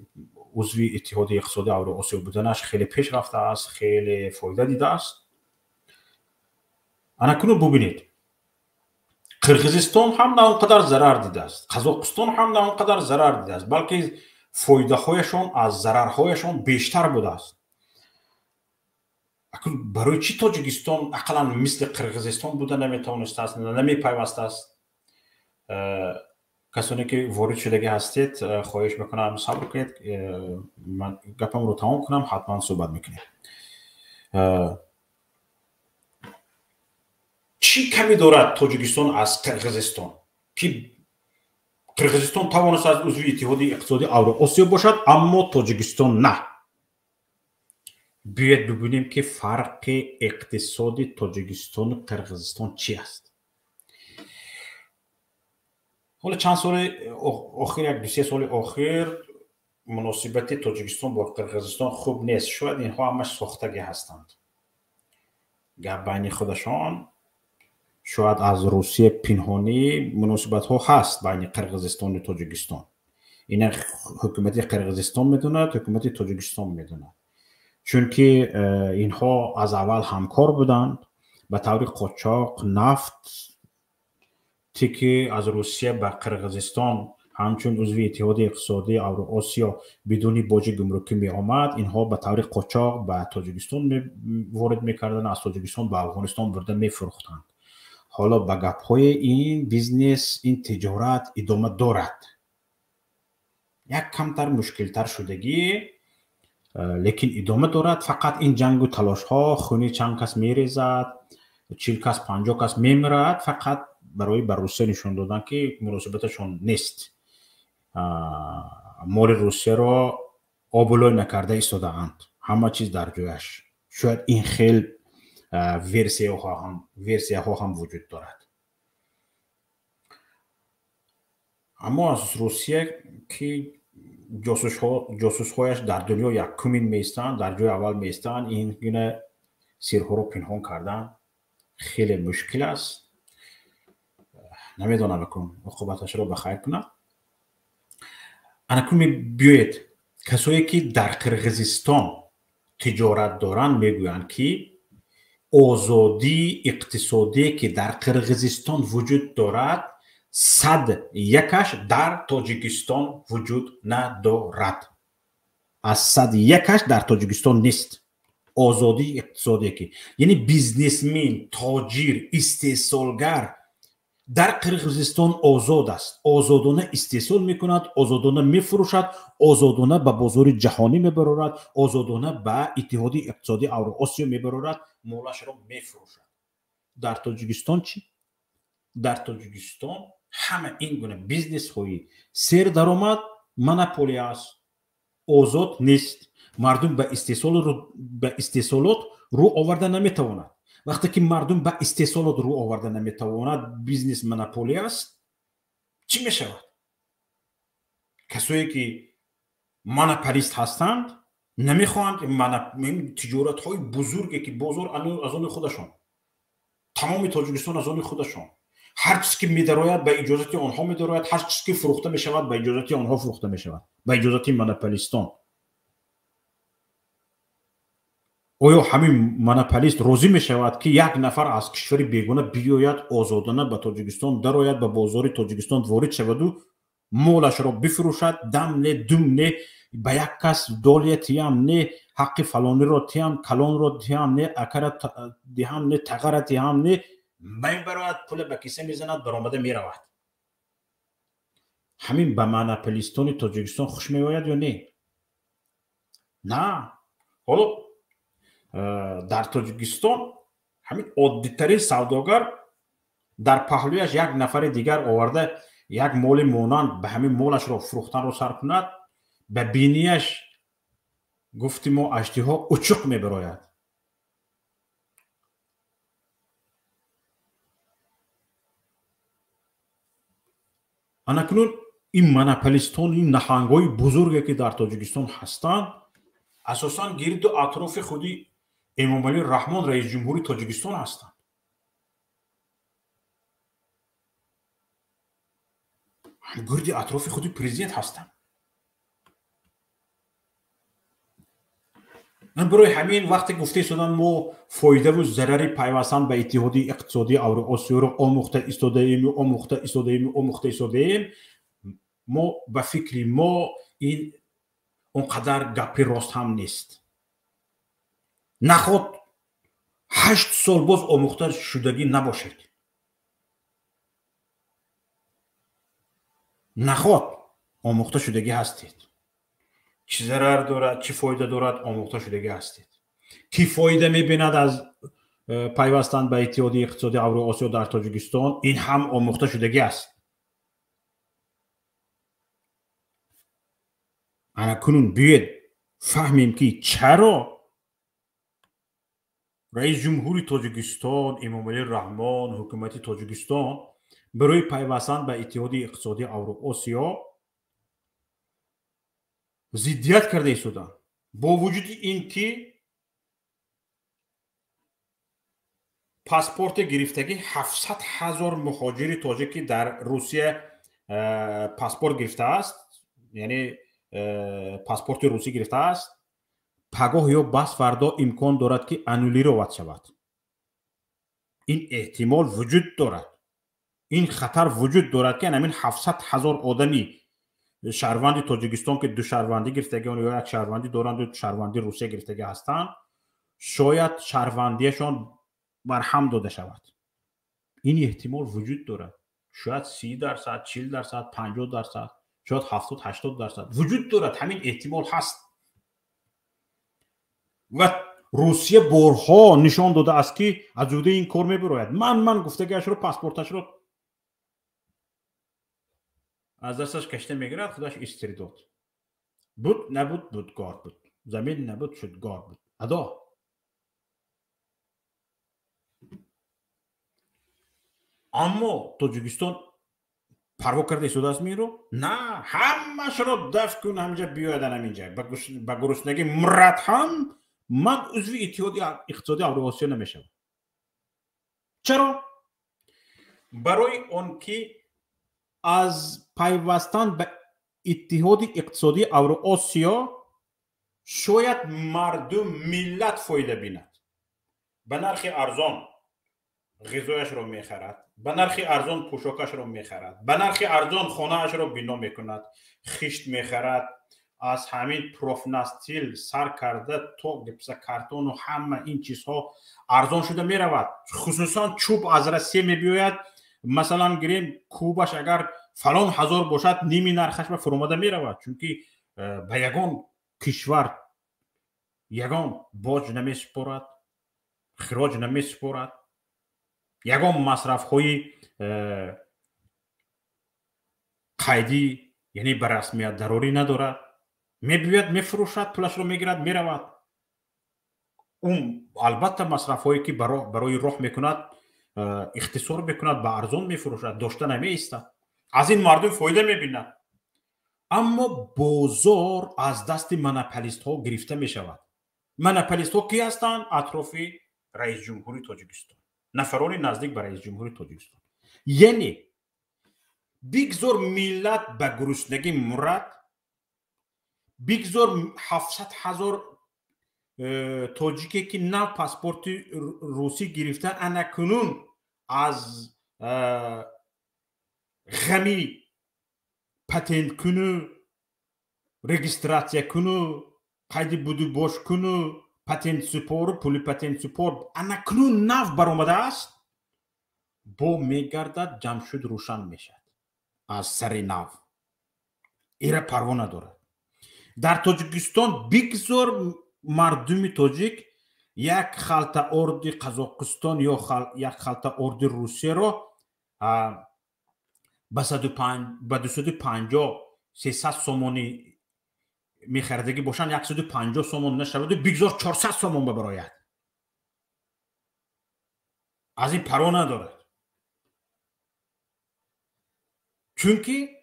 عضوی اتحادیه اقتصادی اوراسیا بودنش خیلی پیش رفته است، خیلی فایده دیده است. اکنون ببینید قرقیزستان هم نه اونقدر ضرر دیده است، قزاقستان هم نه اونقدر ضرر دیده است، بلکه فایده هایشان از ضرر هایشان بیشتر بوده است. اکنون برای چی تاجیکستان اقلا مثل قرقیزستان بوده نمیتوانسته است، نمیپیوسته است؟ کسانی که وارد شدگی هستید خواهش میکنم صبر کنید، من گپم رو تمام کنم حتما صحبت میکنیم. چی کمی دارد تاجیکستان از قرقیزستان که قرقیزستان توانست از عضو اتحادیه اقتصادی اوراسیا باشد اما تاجیکستان نه؟ بیاید ببینیم که فرق اقتصادی تاجیکستان و قرقیزستان چی است. حالا چند سال اخیر، یک دو سه سال اخیر مناسبت تاجیکستان با قرقیزستان خوب نیست. شاید اینها همش ساختگی هستند، گپ بین خودشان. شاید از روسیه پنهانی مناسبت ها هست بین قرقیزستان و تاجیکستان. این حکومت قرقیزستان میدونه، حکومت تاجیکستان میدونه، چون که اینها از اول همکار بودند. به طور قاچاق نفت که از روسیه به قرقیزستان همچون عضو اتحادیه اقتصادی اوراسیا بدون باج گمرکی می آمد، اینها به طور قاچاق به تاجیکستان وارد میکردن، از تاجیکستان به افغانستان برده میفروختند. حالا به گپ های این بیزنس، این تجارت ادامه دارد، یک کمتر مشکل تر شدگی لیکن ادامه دارد. فقط این جنگ و تلاش ها، خونی چند کس میریزد، 40 کس 50 کس میمیرد، فقط برای بر روسیه نشون دادن که مناسبتشون نیست. مال روسیه را آبولای نکرده ایستاده اند، همه چیز در جایش. شاید این خیلی ورسیه ها هم وجود دارد. اما از روسیه که جاسوس هایش در دنیا یکمین میستن، در جای اول میستن، این گونه سیرها رو پنهان کردن خیلی مشکل است. نمیدونم بکنم عقوبتش رو بخیر کنم. اکنون بیاید کسایی که در قرقیزستان تجارت دارن میگویند که آزادی اقتصادی که در قرقیزستان وجود دارد 101ش در تاجیکستان وجود ندارد. از 101ش در تاجیکستان نیست. آزادی اقتصادی که یعنی بیزنسمن، تاجر، استحصالگر در قرقیزستان آزاد است، آزادانه استحصال میکند، آزادانه میفروشد، آزادانه به بازار جهانی میبرد، آزادانه به اتحادیه اقتصادی اوراسیا میبرد، مالش را میفروشد. در تاجیکستان چی؟ در تاجیکستان همه این گونه بیزنس های سر درآمد مونوپولی است، آزاد نیست. مردم به استحصالات رو آورده نمیتواند. وقتی که مردم به استحصالات رو آورده نمیتواند، بیزنس مونوپولی است. چی میشود؟ کسایی که مونوپولیست هستند نمیخواهند تجارت های بزرگی که بازار از آن خودشان، تمام تاجیکستان از آن خودشان، هر چیزی که میدراید به اجازت آنها میدراید، هر چیزی که فروخته میشود به اجازت آنها فروخته میشود، به اجازت مونوپولیستان. آیا همین مناپلیست راضی می شود که یک نفر از کشور بیگانه بیاید آزادانه به تاجیکستان درآید، به بازار تاجیکستان وارد شود و مالش را بفروشد؟ دم نه دم نه، به یک کس دالیه تیم نه، حق فلانی را تیم، کلان را تیم نه، اکر دهم نه، تغر تیم نه، می برود پول به کیسه میزند برآمده می رود. همین به مناپلیستان تاجیکستان خوش می آید یا نه؟ نه. حالا در تاجیکستان همین عادی‌ترین سوداگر در پهلویش یک نفر دیگر آورده یک مال مانند به همین مالش را فروختن را سر کند، به بینیش گفتیم ما اشتها اچق میبراید. انکنون این مناپلیستان، این نهنگ‌های بزرگی که در تاجیکستان هستند، اساساً گرد و اطراف خودی امامعلی رحمان رئیس جمهوری تاجیکستان هستند. گرد اطراف خودی پرزیدنت هستند. من برای همین وقتی گفته شدن ما فایده و ضرر پیوستن به اتحادیه اقتصادی اوراسیا رو آموخته ایستاده‌ایم، ما به فکری ما این اونقدر گپی راست هم نیست. نخواد 8 سال باز آموخته شدگی نباشید. نخواد آموخته شدگی هستید. چی ضرر دارد، چی فایده دارد، آموخته شدگی هستید. کی فایده میبیند از پیوستن به اتحادیه اقتصادی اوراسیا در تاجیکستان؟ این هم آموخته شدگی است. اکنون بیاید فهمیم که چرا رئیس جمهوری تاجیکستان امامعلی رحمان، حکومت تاجیکستان برای پیوستن به اتحادیه اقتصادی اوراسیا ضدیت کرده ایستادند. با وجود اینکه پاسپورت گرفتگی 700,000 مهاجر تاجیکی در روسیه پاسپورت گرفته است، یعنی پاسپورت روسی گرفته است، پگاه یا بس فردا امکان دارد که انولی رود شود. این احتمال وجود دارد، این خطر وجود دارد که همین 700,000 آدمی شهروند تاجیکستان که 2 شهروندی گرفتگی یا 1 شهروندی دارند و شهروندی روسیه گرفتگی هستند، شاید شهروندیشان برهم داده شود. این احتمال وجود دارد. شاید 30%، 40%، 50%، شاید 70-80% وجود دارد. همین احتمال هست و روسیه بارها نشان داده است که از جوده این کار میبراید. من گفتگیش رو، پاسپورتش رو از دستش کشته میگیرد، خودش استرداد. بود نبود، بودگار بود. زمین نبود، شدگار بود. ادا اما تاجیکستان پروا کرده ایستاده است میرو؟ نه، همش رو دفع کن همینجا بیایدن همینجا به گرسنگی مرد هم من عضو اتحادیه اقتصادی اوراسیا نمیشم. چرا؟ برای آن که از پیوستن به اتحادیه اقتصادی اوراسیا شاید مردم ملت فایده بیند. به نرخ ارزان غذایش رو میخرد، به نرخ ارزان پوشاکش رو میخرد، به نرخ ارزان خانه‌اش رو بنا میکند، خشت میخرد، از همین پروفناستیل سر کرده تا گپس کارتون و همه این چیزها ارزان شده میرود. خصوصا چوب از روسیه میبیاید، مثلا گریم کوبش اگر فلان هزار باشد نیمی نرخش به فروماده میرود، چون که به یگان کشور یگان باج نمیسپارد، خراج نمیسپارد، یگان مصرف های قیدی یعنی به رسمیت ضروری ندارد، میبیاید میفروشد، پولش رو میگیرد میرود. اون البته مصرف هایی که برای راه میکند اختصار میکند، به ارزان میفروشد، داشته نمیایستد، از این مردم فایده میبیند. اما بازار از دست مناپلیست ها گرفته میشود. مناپلیست ها کی هستند؟ اطراف رئیس جمهوری تاجیکستان، نفران نزدیک به رئیس جمهوری تاجیکستان. یعنی بگذار ملت به گرسنگی مرد، بگذار 700,000 تاجیکی که نو پاسپورت روسی گرفته انکنون از غمی پتنت کنو رجیستراسیا کنو قید بودو باش کنو پتنت سپور پولی پتنت سپور انکنون نو برآمده است با میگردد جمشید روشن میشد از سر نو ایره پروا ندارد. در تاجیکستان بگذار مردم تاجیک یک خلطه ارد قزاقستان یا یک خلطه ارد روسیه را به 250 300 سومانی میخردگی باشن 150 سومون نشود و بگذار 400 سومون ببراید. از این پروا ندارد چونکه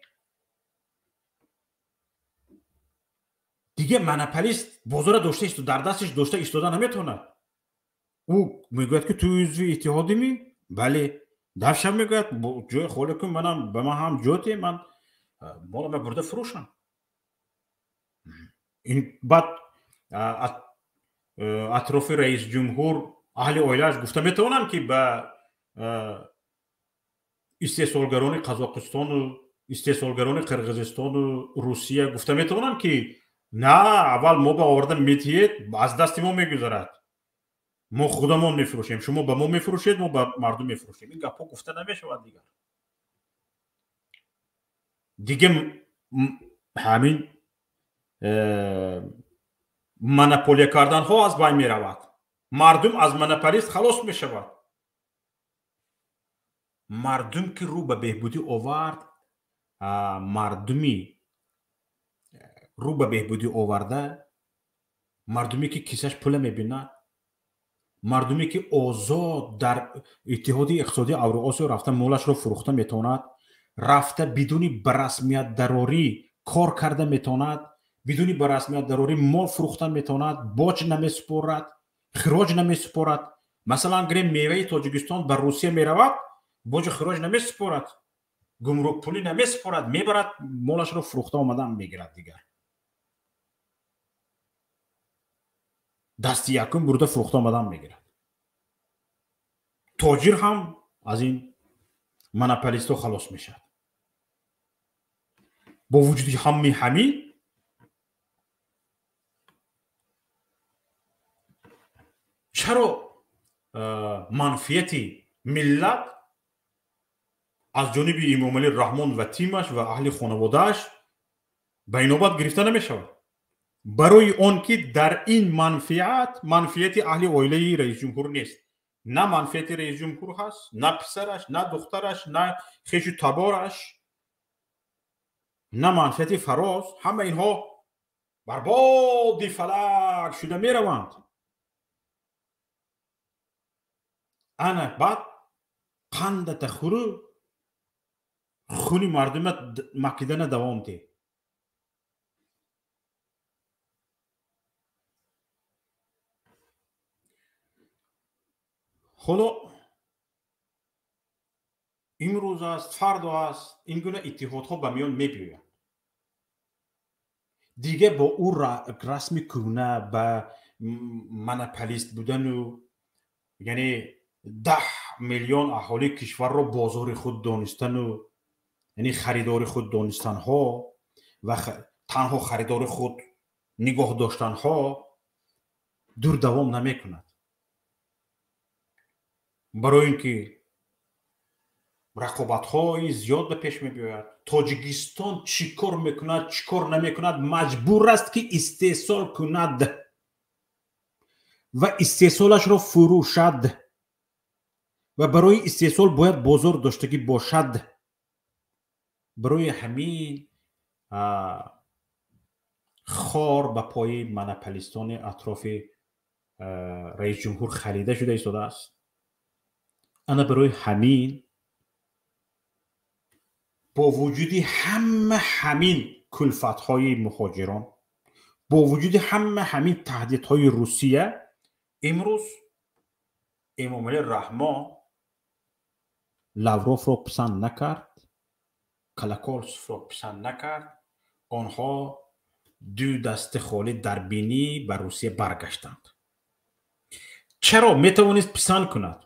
دیگه منپلیست بازار داشته است و در دستش داشته ایستادن نمیتونه. او میگوید که تو عضو اتحادی می بله دفشم میگوید جای خالی کن منم به من هم جاتی من مالا من برده فروشم. این بعد اطراف رئیس جمهور اهل اویلش گفته میتونن که به استحصالگران قزاقستان و استحصالگران قرقیزستان و روسیه گفته میتونن که نه اول ما به آوردن میتید از دست ما میگذارد ما خودمون میفروشیم شما به ما میفروشید ما به مردم میفروشیم. این گپا گفته نمیشود دیگه همین منپولی کردن ها از بین میرود. مردم از منپولیست خلاص میشود. مردم که رو به بهبودی آورد مردمی رو به بهبودی آورده مردمی که کیسش پول میبینه مردمی که آزاد در اتحادی اقتصادی اوراسیا رفته مولش رو فروخته میتواند رفته بدون برسمیت ضروری کار کرده میتواند بدون برسمیت ضروری مال فروخته میتواند باج نمیسپارد خراج نمیسپارد. مثلا گریم میوه تاجیکستان به روسیه میرود باج خراج نمیسپارد گمرک پولی نمیسپارد میبرد مالش رو فروخته آمده میگیرد دیگر دستی یکم برده فروخته آمده میگیرد. تاجر هم از این منپلیستو خلاص میشد. با وجود همین چرا منفیتی ملت از جانب امام علی رحمان و تیمش و اهل خانوادهش به اینوبت گرفته نمی شود برای آن که در این منفیت اهل عائله رئیس جمهور نیست. نه منفیت رئیس جمهور هست نه پسرش نه دخترش نه خویش تبارش نه منفیت فراز همه اینها برباد فلک شده می روند. انا بعد قند تخورو خونی مردم مکیدن دوام ده. حالا امروز است فردا است این گونه اتحادها به میان میبیاید دیگه با او رسمی کنه به منپلیست بودن و یعنی 10 میلیون اهالی کشور را بازار خود دانستن و یعنی خریدار خود دانستن ها و تنها خریدار خود نگاه داشتن ها دور دوام نمی کند. برای اینکه رقابت های زیاد به پیش می بیاید تاجیکستان چی کار میکند چی کار نمی کند مجبور است که استحصال کند و استحصالش را فروشد و برای استحصال باید بازار داشتگی باشد. برای همین خار به پای منپلیستان اطراف رئیس جمهور خریده شده ایستاده است. انا برای همین با وجود همین کلفت های مهاجران با وجود همین تهدید های روسیه امروز امام علی رحمان لاوروف را پسند نکرد کلاکورس را پسند نکرد. آنها دو دست خالی در بینی به روسیه برگشتند. چرا میتوانست پسند کند؟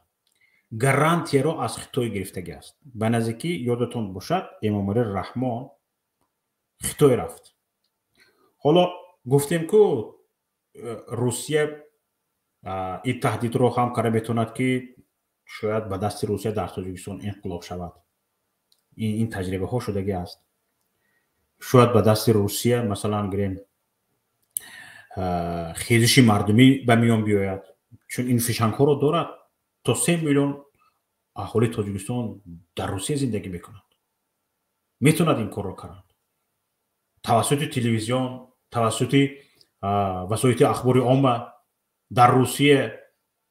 گارانتی را از خطای گرفتگی است. به نزدیکی یادتون باشد امامعلی رحمان خطای رفت. حالا گفتیم که روسیه این تهدید رو هم کرده میتوند که شاید به دست روسیه در تاجیکستان انقلاب شود. این تجربه ها شدگی است. شاید به دست روسیه مثلا گریم خیزش مردمی به میان بیاید، چون این فشنگ ها رو دارد. تا 3 میلیون اهالی تاجیکستان در روسیه زندگی میکنند. میتوند این کار رو کنند. توسط تلویزیون، توسط وسایل اخباری عامه در روسیه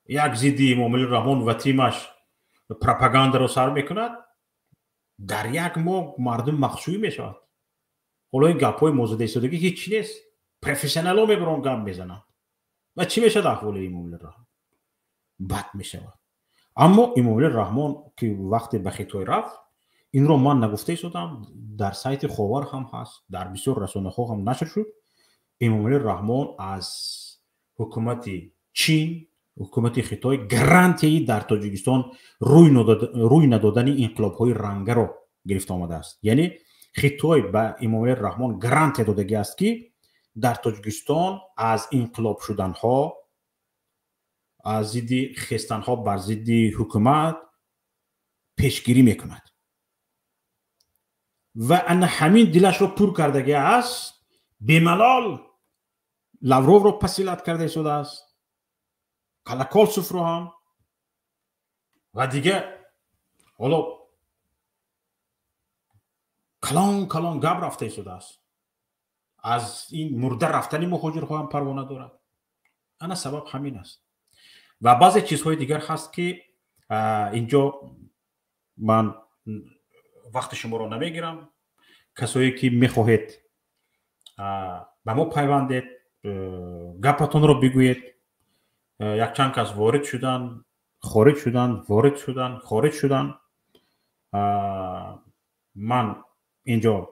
یک ضد امامعلی رحمان و تیمش پروپاگاندا رو سر میکند. در یک ماه مردم مخشوی میشود. حالا این گپ های موزه ایستادگی هیچ نیست. پروفسیونال ها میبرن گپ میزنند و چی میشه احوال امامعلی رحمان؟ بد میشود. اما امامعلی رحمان که وقتی به خطای رفت، این رو من نگفته ایستادم، در سایت خاور هم هست، در بسیار رسانه ها هم نشر شد. امامعلی رحمان از حکومت چین، حکومت خطای گارانتی در تاجیکستان روی ندادن انقلاب های رنگه رو گرفت آمده است. یعنی خطای به امامعلی رحمان گارانتی دادگی است که در تاجیکستان از انقلاب شدن ها، از ضد خستن ها بر ضد حکومت پیشگیری میکند و ان همین دلش رو پر کردگی است. بیملال لاوروف رو پسیلت کرده شده است، کلاکولسوف رو هم، و دیگه حالا کلان گپ رفته شده است. از این مرده رفتنی مهاجرها هم پروانه دارد. انا سبب همین است. و بعضی چیزهای دیگر هست که اینجا من وقت شما رو نمیگیرم. کسایی که میخواهید به ما پیوندید، گپتون رو بگویید. یک چند کس وارد شدن، خارج شدن، وارد شدن، خارج شدن. من اینجا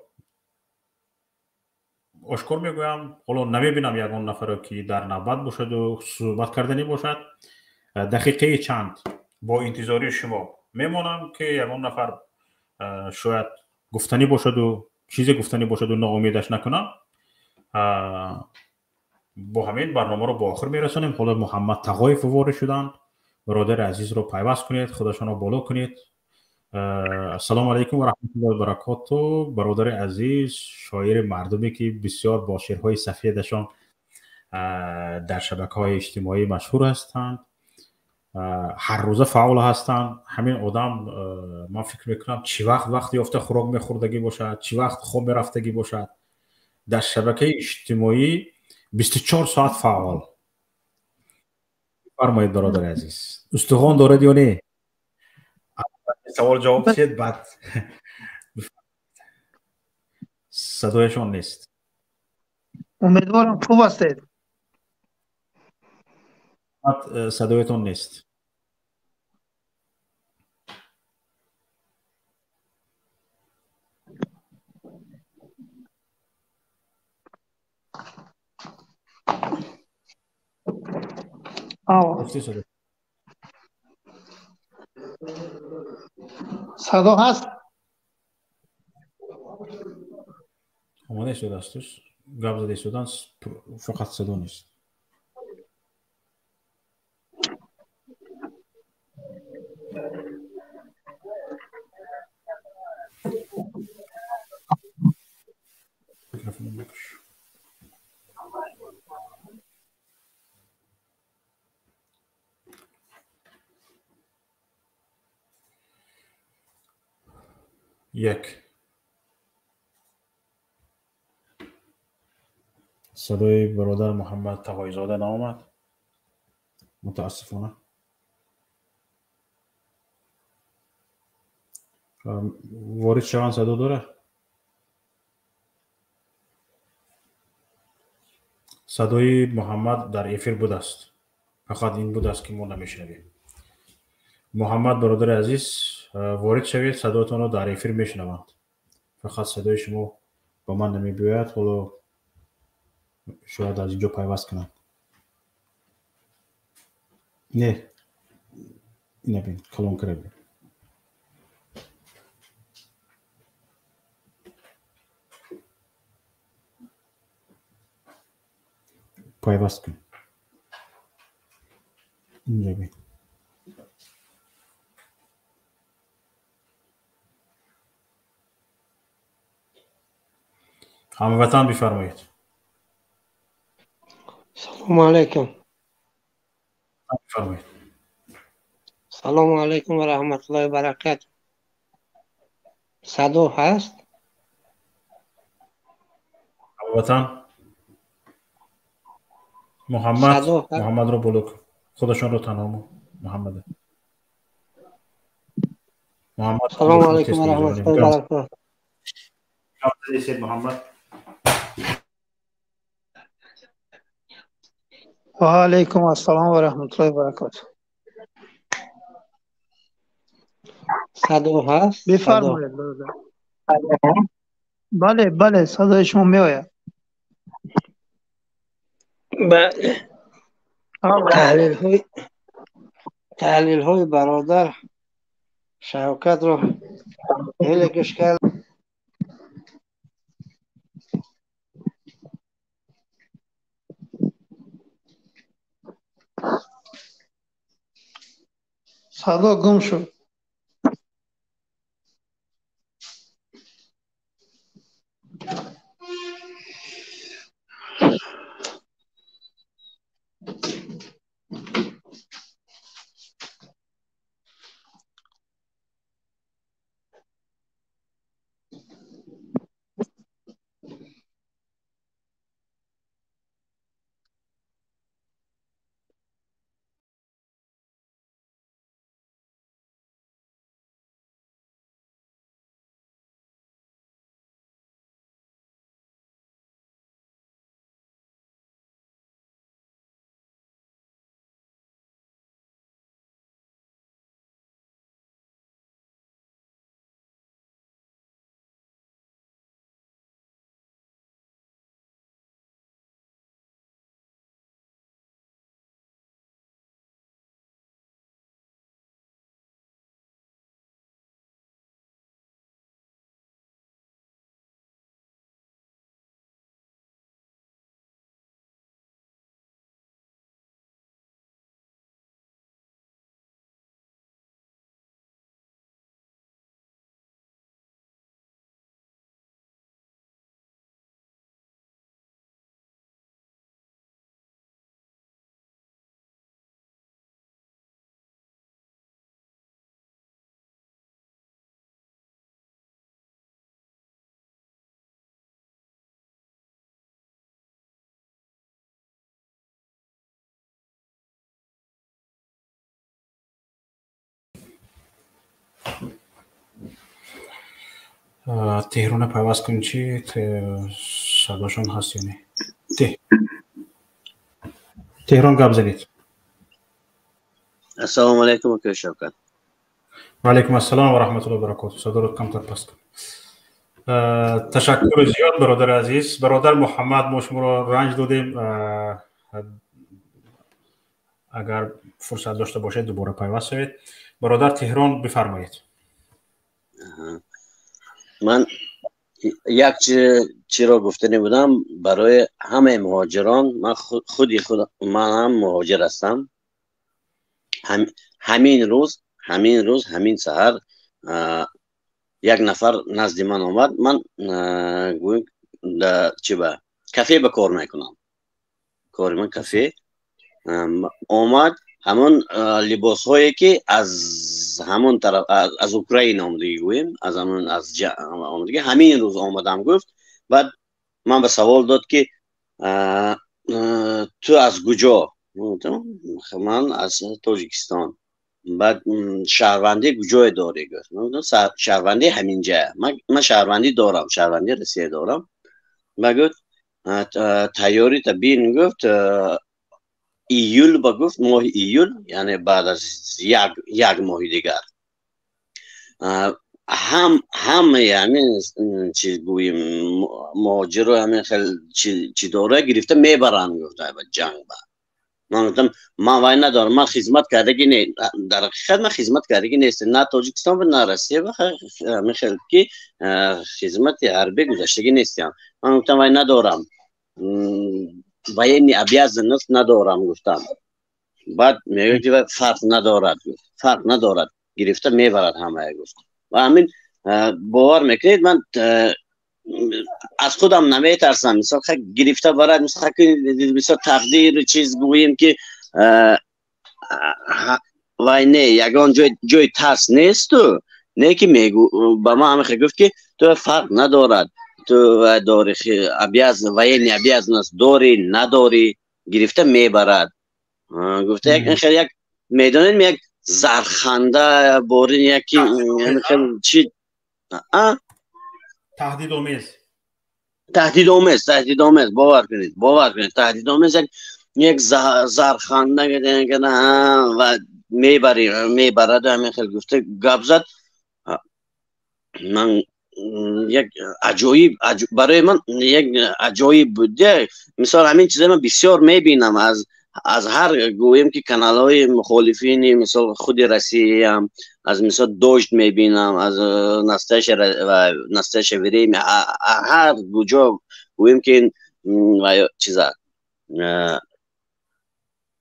آشکار میگویم، حالا نمیبینم یگان نفر که در نوبت باشد و صحبت کردنی باشد. دقیقه چند با انتظاری شما میمانم که یگان نفر شاید گفتنی باشد و چیزی گفتنی باشد و ناامیدش نکنم. با همین برنامه رو با آخر میرسانیم. حالا محمد تقایف وارد شدن، برادر عزیز رو پیوست کنید، خودشان رو بالا کنید. السلام علیکم و رحمت الله و برکاته. برادر عزیز، شاعر مردمی که بسیار با شعرهای سفیدشان در شبکه‌های اجتماعی مشهور هستند، هر روزه فعال هستند. همین آدم من فکر میکنم چی وقت یافته خوراک میخوردگی باشد، چی وقت خواب میرفتگی باشد، در شبکه اجتماعی 24 ساعت فعال. فرمایید برادر عزیز، استخوان دارد یا نه؟ سوال جواب شد بعد صدایشان نیست. امیدوارم خوب هستید. صدایتون نیست. صدا هست؟ آماده شده استش گپ زده شدن، فقط صدا نیست. یک صدای برادر محمد تقایزاده نامد، متاسفانه. وارد شوان صدا داره؟ صدای محمد در افیر بود است، فقط این بود است که ما نمیشنویم. محمد برادر عزیز وارد شوید، صداتون رو در افیر میشنوند، فقط صدای شما با من نمیبیاید. حالا شاید از اینجا پیوست کنم. نه اینه بین کلون کرده پیوست کن اینجا بین. هموطن بفرمایید. سلام علیکم. بفرمایید. سلام علیکم و رحمت الله و برکاته. صدا هست؟ هموطن محمد رو بلوک خودشون رو تنها محمد. سلام علیکم و رحمت الله و برکاته. محمد. و علیکم السلام و رحمت الله و برکاته. صدا هست؟ بفرمایید. بله بله صدای شما میآید. بله. تحلیل های برادر شوکت رو هلکش کرد. صدا گم شد. تهران پیوست کن چی صداشون هست یعنی تهران گپ زنید. السلام علیکم و شوکت. و علیکم السلام و رحمت الله و برکاته. صدا رو کمتر پست کن. تشکر زیاد برادر عزیز. برادر محمد ما شما رو رنج دادیم. اگر فرصت داشته باشید دوباره پیوست شوید. برادر تهران بفرمایید. من یک چی را گفته نبودم برای همه مهاجران. من من هم مهاجر هستم. همین روز همین سحر یک نفر نزد من آمد. من گویم کافه به کار میکنم. کار من کافه آمد. همون لباس هایی که از همون طرف از اوکراین آمده گویم از همون آمده همین روز آمدم گفت. بعد من به سوال داد که تو از کجا؟ من از تاجیکستان. بعد شهروندی کجای داری؟ گفت شهروندی همینجا. من شهروندی دارم، شهروندی روسیه دارم. بعد گفت تیاری تبین. گفت ایول. با گفت ماه ایول یعنی بعد از یک ماه دیگر. هم یعنی چی گوییم مهاجر رو همین خیلی چی داره گرفته میبرن گفته به جنگ با من گفتم من وای ندارم من خدمت کردگی نه در حقیقت من خدمت کردگی نیست نه تاجیکستان و نه روسیه و همین خیلی که خدمت حربی گذاشتگی نیستم من گفتم وای ندارم وای обязанность ندارم گفتم بعد میگه که فرق ندارد گرفته میبرد همه گفت و همین باور میکنید من از خودم نمیترسم مثلا گرفته برد مثلا تقدیر چیز گوییم که وای نه یگان جای ترس نیست تو نه که میگو با ما همه گفت که تو فرق ندارد تو داری обязанность داری نداری گرفته میبرد گفته یک میدانید یک زرخنده بورین یکی چی تهدید آمیز باور کنید تهدید آمیز یک زرخنده که و میبرد همین خیلی گفته گپ زد من یک عجایب برای من یک عجایب بوده مثال همین چیزا من بسیار میبینم از هر گویم که کانال های مخالفینی مثل خود روسیه هم از مثل دوشت میبینم از نستش ویریم هر کجا گویم که چیزا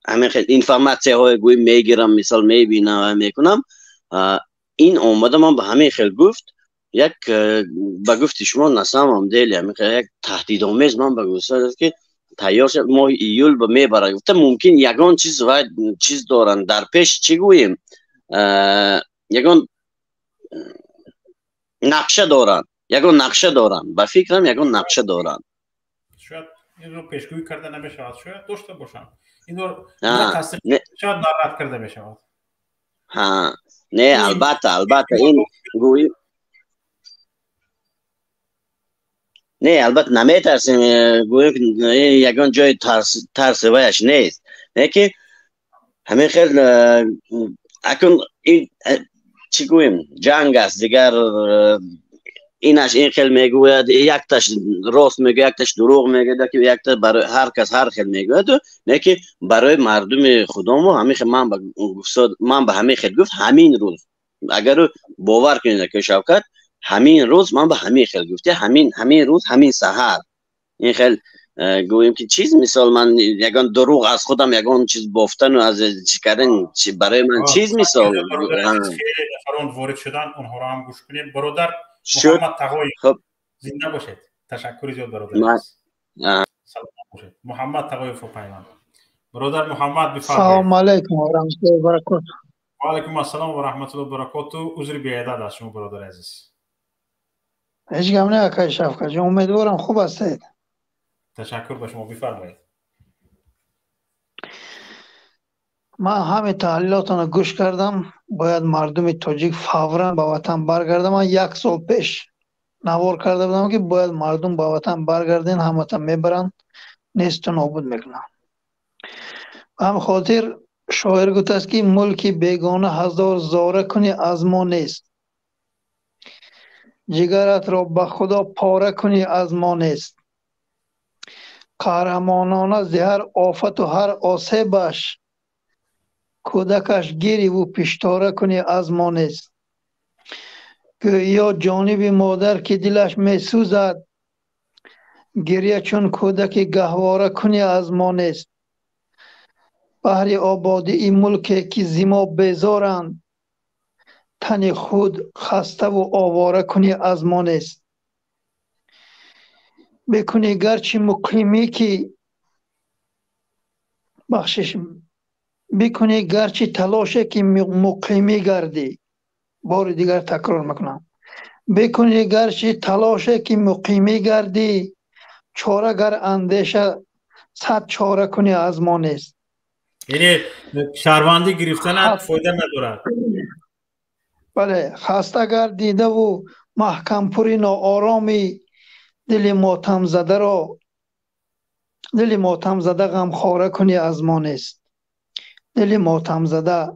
همین خیلی انفرماسیون های گویم میگیرم مثال میبینم و میکنم این اومده من به همین خیلی گفت یک با گفت شما نسام هم دیلی همین خیلی یک تهدید آمیز من به گفت که تیار شد ماه ایول به میبره گفته ممکن یگان چیز دارن در پیش چی گوییم یگان نقشه دارن به فکرم یگان نقشه دارن شاید این رو پیشگویی کرده نمیشود شاید داشته باشن این رو شاید ناراحت کرده میشود نه البته این گوییم نه البته نمیترسیم گویم یگان جای ترس ویش نیست نه که همین خیلی اکن این چی گویم جنگ است دیگر اینش این خیلی میگوید یک تاش راست میگه یک تاش دروغ میگه که یک تاش برای هر کس هر خیلی میگوید نه که برای مردم خودمو همین خیلی من به همین خیلی گفت همین روز اگر باور کنید که شوکت همین روز من به همین خیلی گفته همین روز همین سحر این خیلی گویم که چیز مثال من یگان دروغ از خودم یگان چیز بافتن و از چی کردن برای من چیز مثال فرون وارد شدن اونها رو هم گوش کنید برادر محمد تقوی زنده باشید تشکر زیاد برادر سلام باشید محمد تقوی فوپایان برادر محمد بفرمایید سلام علیکم و رحمت الله و برکاته و علیکم السلام و رحمت الله و برکاته عذر بی‌عدد از شما برادر عزیز هیچ گم نه آقای شفقت جان امیدوارم خوب هستید تشکر به شما بفرمایید من همه تحلیلاتون رو گوش کردم باید مردم تاجیک فوراً به وطن برگردن من یک سال پیش نوار کرده بودم که باید مردم به وطن برگردن هموطن میبرن نیست و نابود میکنن هم خاطر شاعر گفته است که ملکی بیگانه هزار زاره کنی از ما نیست جگرت را به خدا پاره کنی از ما نیست قهرمانانه زهر آفت و هر آسیبش کودکش گیری و پیشتاره کنی از ما نیست یا جانب مادر که دلش می سوزد گریه چون کودک گهواره کنی از ما نیست بهر آبادی این ملک که زما بیزارند تن خود خسته و آواره کنی از ما نیست بکنی گرچه مقیمی که بخشش بکنی گرچه تلاشه که مقیمی گردی بار دیگر تکرار میکنم بکنی گرچه تلاشه که مقیمی گردی چاره گر اندیشه صد چاره کنی از ما نیست یعنی شهروندی گرفتن فایده ندارد بله خسته گردیده و محکم پوری ناآرامی دل ماتم زده غم خواره کنی از ما نیست دل ماتم زده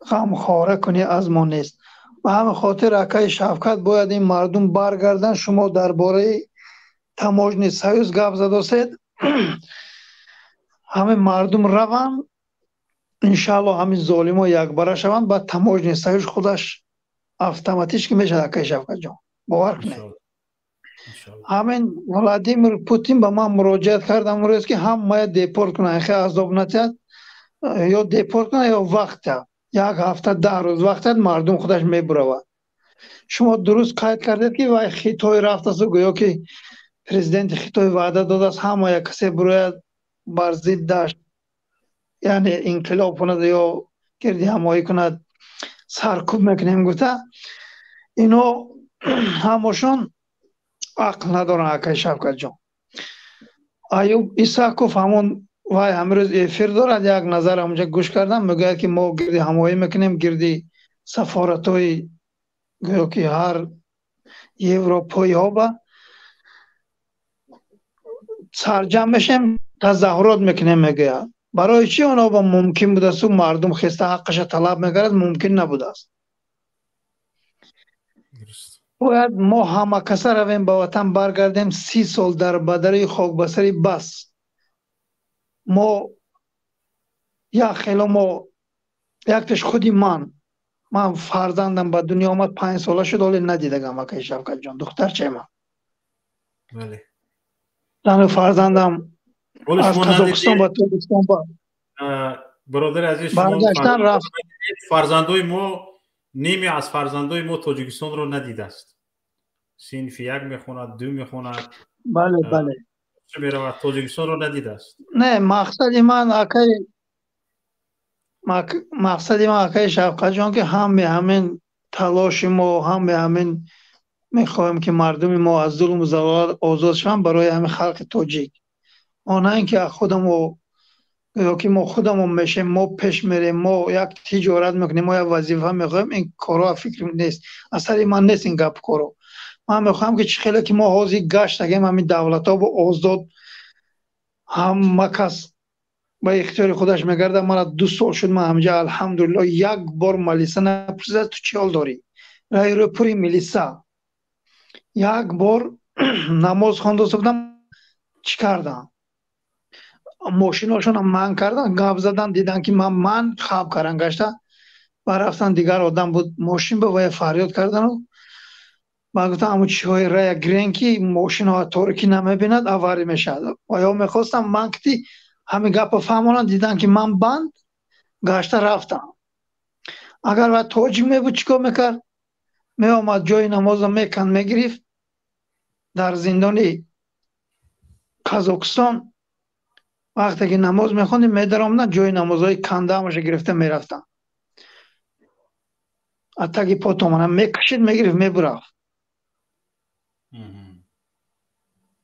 غم خواره کنی از ما نیست به همین خاطر اکای شفقت باید این مردم برگردن. شما درباره تماجن سایوز گپ زدید. همه مردم روان انشالله همین ظالما یک باره شوند بعد تماجن سایوز خودش автоматически که میشه اکای شفقت جان باور کنید. همین ولادیمیر پوتین به من مراجعت کرد امروز که هم باید دیپورت کنه خیلی عذاب نتید یا دیپورت کنه یا وقت یک هفته 10 روز وقت مردم خودش میبره. شما درست قید کردید که وای خیتای رفت است و گویا که پرزیدنت خیتای وعده داده است همه یک کسی باید بر ضدش یعنی انقلاب کند یا گردی همایی کند سرکوب میکنیم گفته اینو همشون عقل ندارن. اکای شفقت جان ایوب ایساکوف همون وای امروز افیر دارد یک نظر همونجا گوش کردم میگه که ما گردی همایی میکنیم گردی سفارتای گویا که هر یوروپایی ها با سرجم میشیم تظاهرات میکنیم. میگه برای چی اونا با ممکن بوده است مردم خسته حقش طلب میکرد ممکن نبوده است. باید ما همه کسا رویم به وطن برگردیم. 30 سال در بدره خاک بسری بس ما یا خیلی ما یکتش خودی من فرزندم به دنیا آمد 5 ساله شد ولی ندیدم اکای شفقت جان دختر چه من بله زن فرزندم از قزاقستان به تاجیکستان برادر عزیز برگشتن رفت. فرزندای ما نیمی از فرزندای ما تاجیکستان رو ندیده است. صنف 1 میخوند 2 میخوند. بله بله چه میرود تاجیکستان رو ندیده است. نه مقصد من اکای شفقت جان که هم به همین تلاش ما هم به همین میخوایم که مردم ما از ظلم و زوال آزاد شوند برای همین خلق تاجیک. آنها اینکه خودمو یا که ما خودمون میشیم ما پیش میریم ما یک تجارت میکنیم ما یک وظیفه میخوایم این کارا فکر نیست. اصلا من نیست این گپ کارو. من میخوام که خیلی که ما حاضر گشت اگه همین دولت ها با آزاد هم کس با اختیار خودش میگرده. من 2 سال شد من همجا الحمدلله یک بار ملیسه نپرسیده تو چی حال داری رای رو پوری ملیسه یک بار نماز خوانده بودم چی کردم ماشیناشون هم من کردن گپ زدن دیدن که من خواب کردن گشته برفتن دیگر آدم بود ماشین به وای فریاد کردن و من گفتم اما چی های رای گرین که ماشین ها طوری که نمیبیند اواری میشد و یا میخواستم من کتی همین گپ فهمونن دیدن که من بند گشته رفتم. اگر باید توجیه می بود چیکار میکرد می آمد جای نماز میکن میگریفت در زندانی قزاقستان وقتی که نماز میخوندیم میدرامدن جای نمازهای کنده همش گرفته میرفتن حتی که پاتومانم میکشید میگرفت میبرفت.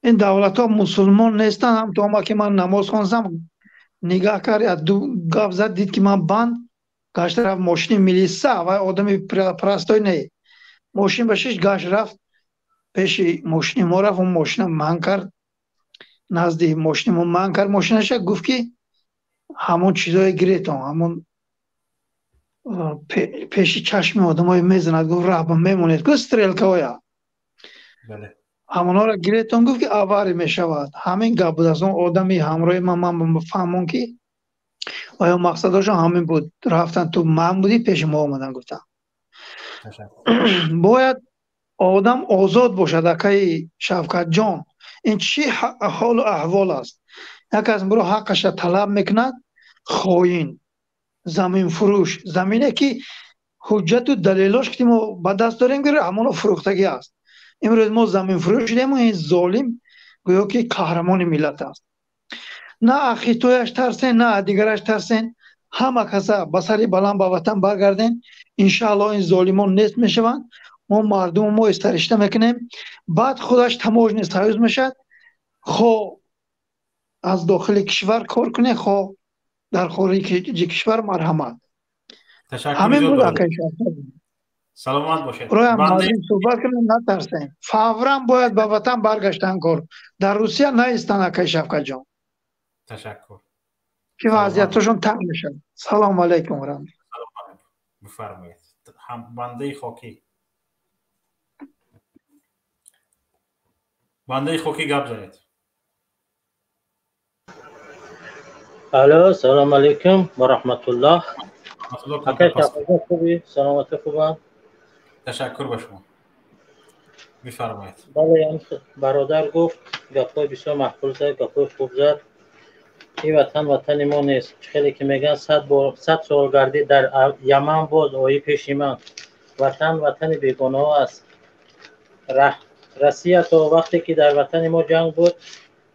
این دولت ها مسلمان نیستن. هم تو ما که من نماز خوندم نگاه کرد دو گپ زد دید که من بند گشت رفت ماشین میلیسه و آدمی پرستای نه ماشین بشش گشت رفت پیش ماشین ما رفت اون ماشین من کرد نزدیک ماشین ما من کرد ماشینش گفت که همون چیزای گریتون همون پیش چشم آدم های میزند گفت راه میمونید گفت استریلکاویا بله همونا را گریتون گفت که آواری میشود. همین گپ بود از اون آدمی همراه من فهمون که آیا مقصدشون همین بود رفتن تو من بودی پیش ما آمدن گفتن باید آدم آزاد باشد. اکای شفقت جان این چی حال و احوال است. یک از برو حقش طلب میکند خواهین زمین فروش زمینه که حجت و دلیلاش که ما به دست داریم گره همون فروختگی است. امروز ما زمین فروش شدیم و این ظالم گویا که قهرمان ملت است. نه اخی تویش ترسین نه دیگرش ترسین همه کسا بسری بلند به وطن برگردین انشاءالله این ظالمان نیست میشوند. ما مردم ما استرشته میکنیم بعد خودش تماجن سایوز میشد خو از داخل کشور کار کنه خو در خارج کشور مرحمت. همین بود اکای شفقت. سلامت باشید. روی مردم صحبت کنیم نترسین فورا باید به وطن برگشتن کار در روسیه نیستن اکای شفقت جان. تشکر که وضعیتشون تنگ میشه. سلام علیکم و رحمت الله. بفرمایید. بنده خاکی بنده خاکی گپ زنید. الو سلام علیکم و رحمت الله. مطلب اکه پس شما خوبی؟ سلامت خوبم. تشکر به شما. میفرمایید. بله برادر گفت گپای بسیار محفوظ زد، گپای خوب زد. این وطن ما نیست. خیلی که میگن 100 سال گردی در یمن بود آیه پیش من. وطن بیگناه است. روسیه تا وقتی که در وطن ما جنگ بود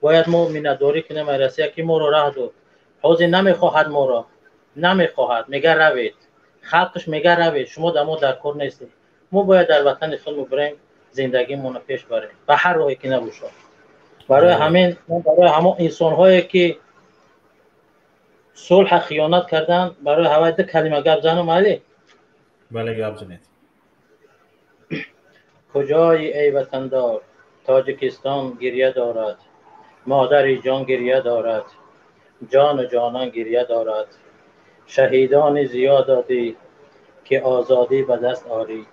باید ما مینداری کنیم روسیه که ما رو راه داد. حاضر نمیخواهد ما را، نمیخواهد، میگه روید. خلقش میگه روید، شما در ما در کار نیستید. ما باید در وطن خودمون بریم زندگیمون پیش بریم به هر راهی که نباشه. برای همین همون انسان هایی که صلح خیانت کردن برای هوای ده کلمه گپ زنم علی. بله گپ زنید. کجای ای وطندار؟ تاجیکستان گریه دارد، مادر جان گریه دارد، جان و جانان گریه دارد. شهیدان زیاد دادی که آزادی به دست آری،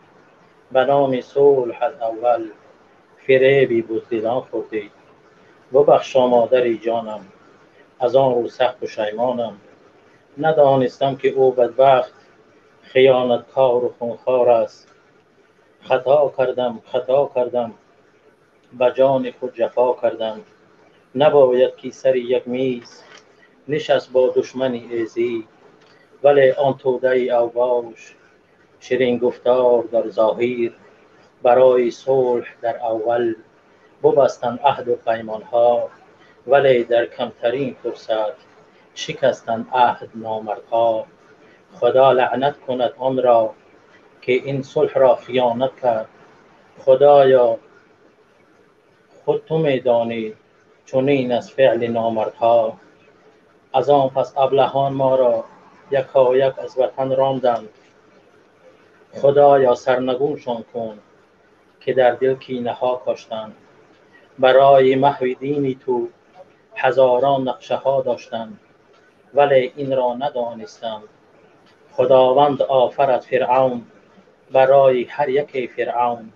به نام صلح از اول فریبی بزدلان خوردی. ببخشا مادر جانم، از آن رو سخت پشیمانم. ندانستم که او بدبخت خیانتکار و خونخوار است. خطا کردم به جان خود جفا کردم. نباید که سر یک میز نشست با دشمنی ایزی، ولی آن توده اوباش شیرین گفتار در ظاهر. برای صلح در اول ببستند عهد و پیمانها، ولی در کمترین فرصت شکستند عهد نامردها. خدا لعنت کند آن را که این صلح را خیانت کرد. خدایا خود تو میدانی چنین از فعل نامردها. از آن پس ابلهان ما را یکایک از وطن راندند. خدایا سرنگونشان کن که در دل کینه ها کاشتند. برای محو دین تو هزاران نقشه ها داشتند، ولی این را ندانستند. خداوند آفرد فرعون، برای هر یک فرعون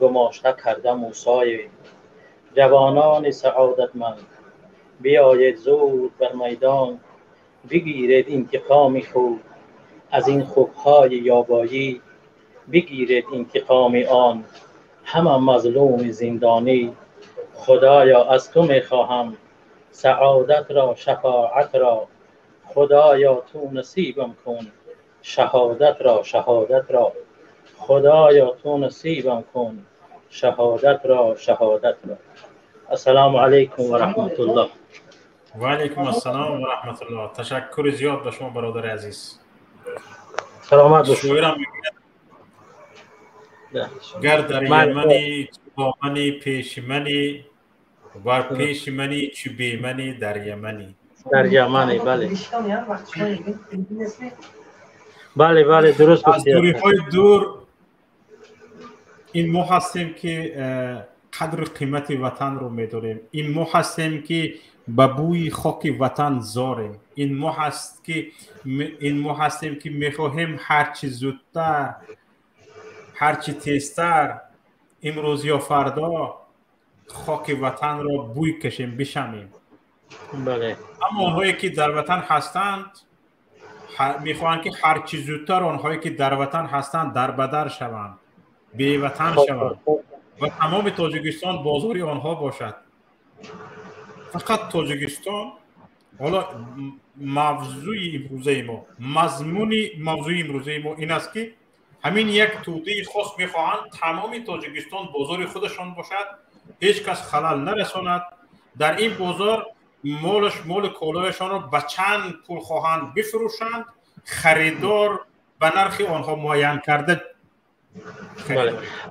گماشته کرده موسی. جوانان سعادتمند بیایید زود بر میدان، بگیرید انتقام خود از این خوبهای یابایی. بگیرید انتقام آن همه مظلوم زندانی. خدایا از تو میخواهم سعادت را، شفاعت را. خدایا تو نصیبم کن شهادت را. خدایا تو نصیبم کن شهادت را. السلام علیکم و رحمت الله. و علیکم السلام و رحمت الله. تشکر زیاد به شما برادر عزیز. سلامت باشید. شویرم گر در یمنی با منی پیش منی، بر پیش منی چو بی منی در یمنی. در یمنی بله درست از گفتید. دوری های دور این ما هستیم که قدر قیمت وطن رو میدونیم. این ما هستیم که به بوی خاک وطن زاریم. این ما هستیم که میخواهیم هرچی زودتر، هرچی تیزتر، امروز یا فردا خاک وطن را بوی کشیم، بشمیم. بله. اما آنهایی که در وطن هستند میخواهند که هرچی زودتر آنهایی که در وطن هستند در بدر شوند، بی وطن شوند و تمام تاجیکستان بازاری آنها باشد. فقط تاجیکستان. حالا موضوع امروزه ما این است که همین یک توده خاص میخواهند تمام تاجیکستان بازار خودشان باشد، هیچ کس خلل نرساند. در این بازار مال کالایشان را به چند پول خواهند بفروشند، خریدار به نرخ آنها معین کرده.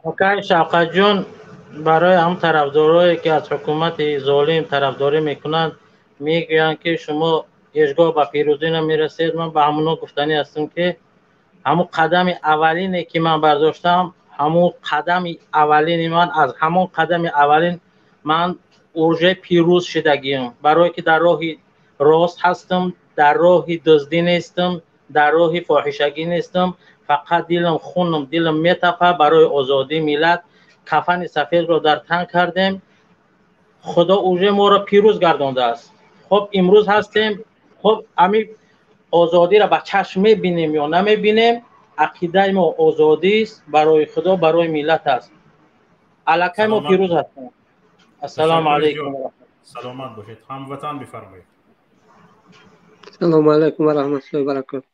اوکی شوکت جان، برای هم طرفدارایی که از حکومت ظالم طرفداری میکنند میگویند که شما هیچگاه به پیروزی نمیرسید. من به همونا گفتنی هستم که همون قدم اولینی که من برداشتم، همون قدم اولین من اوج پیروز شدگیم. برای که در راه راست هستم، در راه دزدی نیستم، در راه فاحشگی نیستم. فقط دلم خونم دلم میتپه برای آزادی ملت. کفن سفید رو در تن کردیم. خدا اوجه ما را پیروز گردانده است. خب امروز هستیم، خب امی آزادی را به چشم میبینیم یا نمیبینیم، عقیده ما آزادی است، برای خدا برای ملت است. الکی ما پیروز هستیم. السلام علیکم. سلامت باشید. هموطن بفرمایید. السلام علیکم و رحمت الله و برکاته.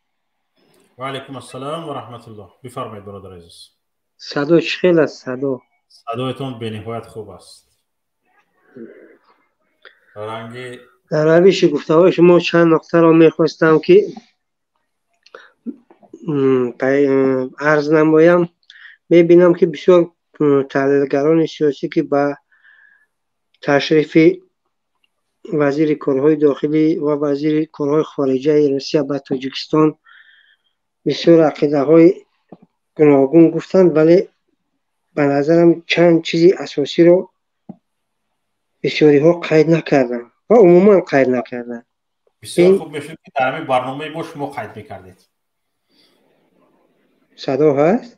و علیکم السلام و رحمت الله. بفرمایید برادر عزیز. صدا چخیل است؟ صدایتون به نهایت خوب است. رنگ در روش گفته های شما چند نقطه را میخواستم که عرض نمایم. میبینم که بسیار تحلیلگران سیاسی که با تشریف وزیر کارهای داخلی و وزیر کارهای خارجه روسیه به تاجیکستان بسیار عقیده های گوناگون گفتند، ولی به نظرم چند چیزی اساسی رو بسیاری ها قید نکردن و عموما قید نکردن. بسیار خوب میشد که در همین برنامه ما شما قید میکردید. صدا هست؟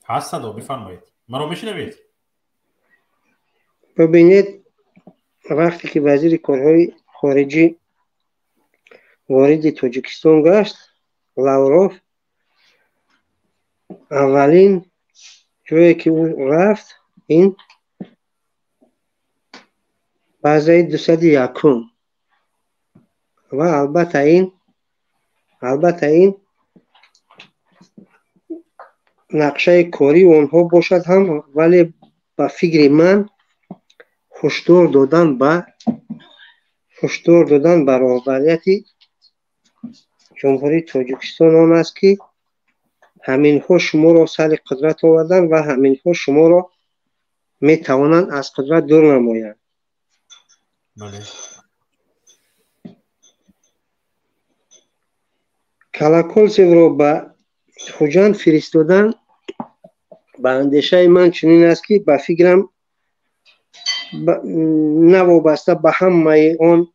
هست صدا، بفرمایید. من رو میشنوید؟ ببینید، وقتی که وزیر کارهای خارجی وارد تاجیکستان گشت، لاوروف، اولین جایی که او رفت این بازار 201 و البته این نقشه کاری اونها باشد هم، ولی با فکر من هشدار دادن بر رهبریت جمهوری تاجیکستان آن است که همینها شما را سر قدرت آوردن و همینها شما را می توانند از قدرت دور نمایند. بله. کلاکولسیو را به خوجند فرستادن به اندیشه من چنین است که به فکرم نه وابسته به همه آن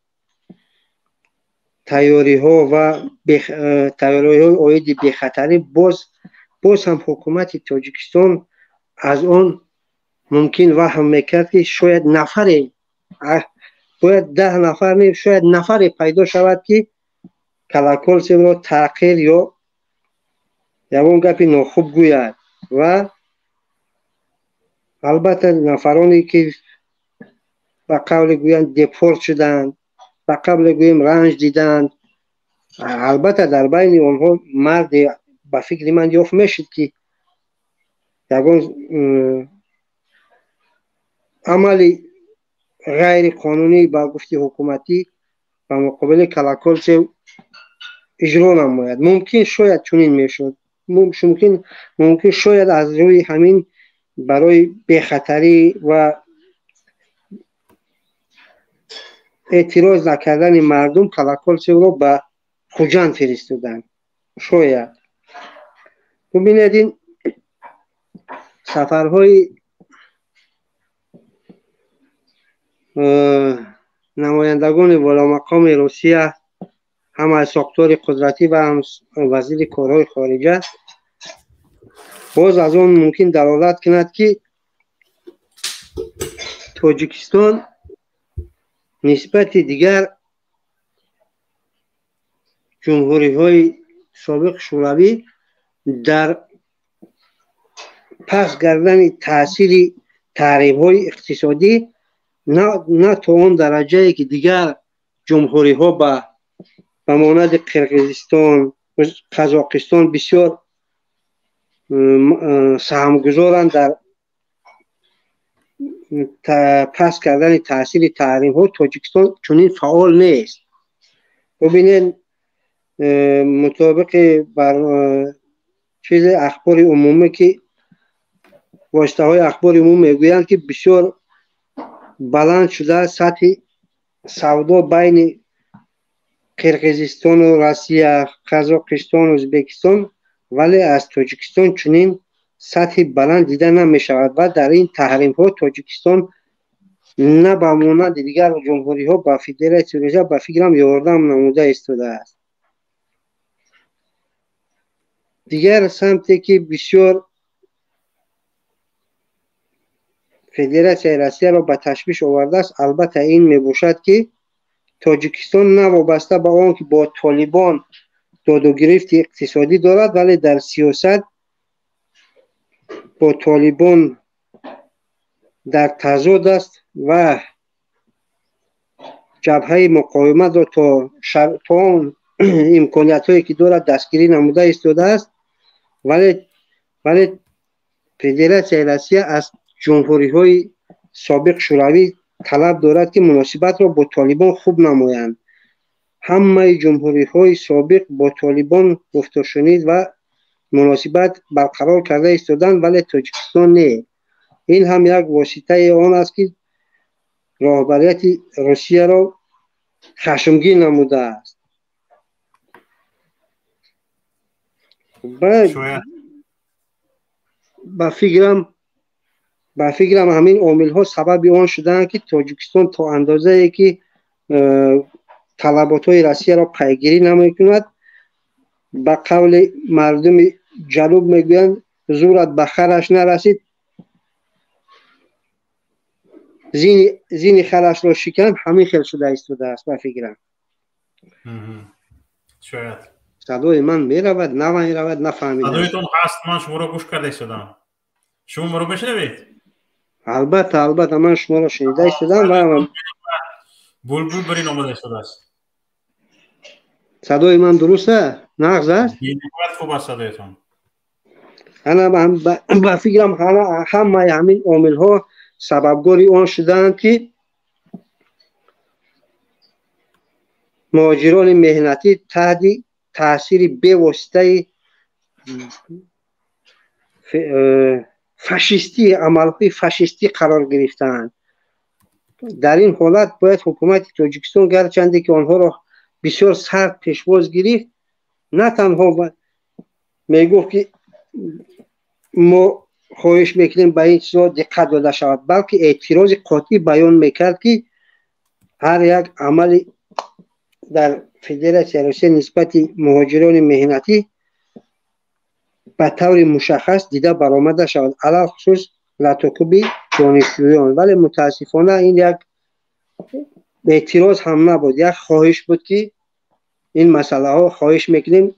تیاری ها و تیاری های عاید بخطری باز هم حکومت تاجیکستان از آن ممکن وهم میکرد که شاید باید 10 نفر شاید نفری پیدا شود که کلاکولسیو را تحقیر یا یگان گپی ناخوب گوید و البته نفرانی که به قول گویند دپورت شدند، به قول گویم رنج دیدند، البته در بین آنها مرد به فکر من یافت میشد که یگان عملی غیر قانونی با گفته حکومتی و مقابل کلاکولسیو اجرا نماید. ممکن شاید چنین میشد، ممکن شاید از روی همین برای بخطری و اعتراض نکردن مردم کلاکولسیو را به خوجند فرستادن. شاید ببینید این سفرهای نمایندگان والا مقام روسیه هم از ساختار قدرتی و هم وزیر کارهای خارجه باز از آن ممکن دلالت کند که تاجیکستان نسبت دیگر جمهوری های سابق شوروی در پس گردن تاثیر تحریم های اقتصادی نه تا اون درجه که دیگر جمهوری ها به مانند قرقیزستان و قزاقستان بسیار سهمگذارند در پس کردن تاثیر تحریم ها. تاجیکستان چنین فعال نیست. ببینید مطابق بر چیز اخبار عمومی که واسطه های اخبار عمومی میگویند که بسیار بلند شده سطح سودا بین قرقیزستان و روسیه، قزاقستان و ازبکستان، ولی از تاجیکستان چنین سطح بلند دیده نمی شود و در این تحریم ها تاجیکستان نه به مانند دیگر جمهوری ها با فدراسیون روسیه به فکرم یاردم نموده ایستاده است. دیگر سمتی که بسیار فدراسیون روسیه را به تشویش آورده است، البته این میباشد که تاجیکستان نه وابسته به آن که با طالبان داد و گرفت اقتصادی دارد، ولی در سیاست با طالبان در تضاد است و جبهه مقاومت را تا آن امکانیت هایی که دارد دستگیری نموده ایستاده است. ولی فدراسیون روسیه از جمهوری های سابق شوروی طلب دارد که مناسبت را با طالبان خوب نمایند. همه جمهوری های سابق با طالبان گفته شنید و مناسبت برقرار کرده ایستادند، ولی تاجیکستان نه. این هم یک واسطه آن است که رهبریت روسیه را خشمگین نموده است. با فکرم همین عامل ها سبب آن شدند که تاجیکستان تا اندازه ای که طلبات های روسیه را پیگیری نمی کند. به قول مردم جنوب میگویند زورت به خرش نرسید، زین خرش را شکن. همین خیل شده ایستاده است. به فکرم شاید صدای من میرود نمیرود نفهمیدم. صدایتون هست، من شما را گوش کرده ایستادم. شما ما رو بشنوید؟ البته من شما را شنیده ایستادم و بلبل برین آمده ایستاده است. صدای من درسته؟ نغز است؟ خوب است صدایتون. انا به فکرم همه همین عامل ها سببگاری آن شدند که مهاجران مهنتی تحت تاثیر بی‌واسطه فاشیستی، عملهای فاشیستی قرار گرفتند. در این حالت باید حکومت تاجیکستان گرچنده که آنها را بسیار سخت پیشواز گرفت، نه تنها میگفت که ما خواهش میکنیم به این چیزا دقت داده شود، بلکه اعتراض قاطع بیان میکرد که هر یک عمل در فدراسیون روسیه نسبت مهاجران مهنتی به طور مشخص دیده برآمده شود، علاوه خصوص لاتوکوبی دانشجویان. ولی متاسفانه این یک اعتراض هم نبود، یک خواهش بود که این مسئله ها خواهش میکنیم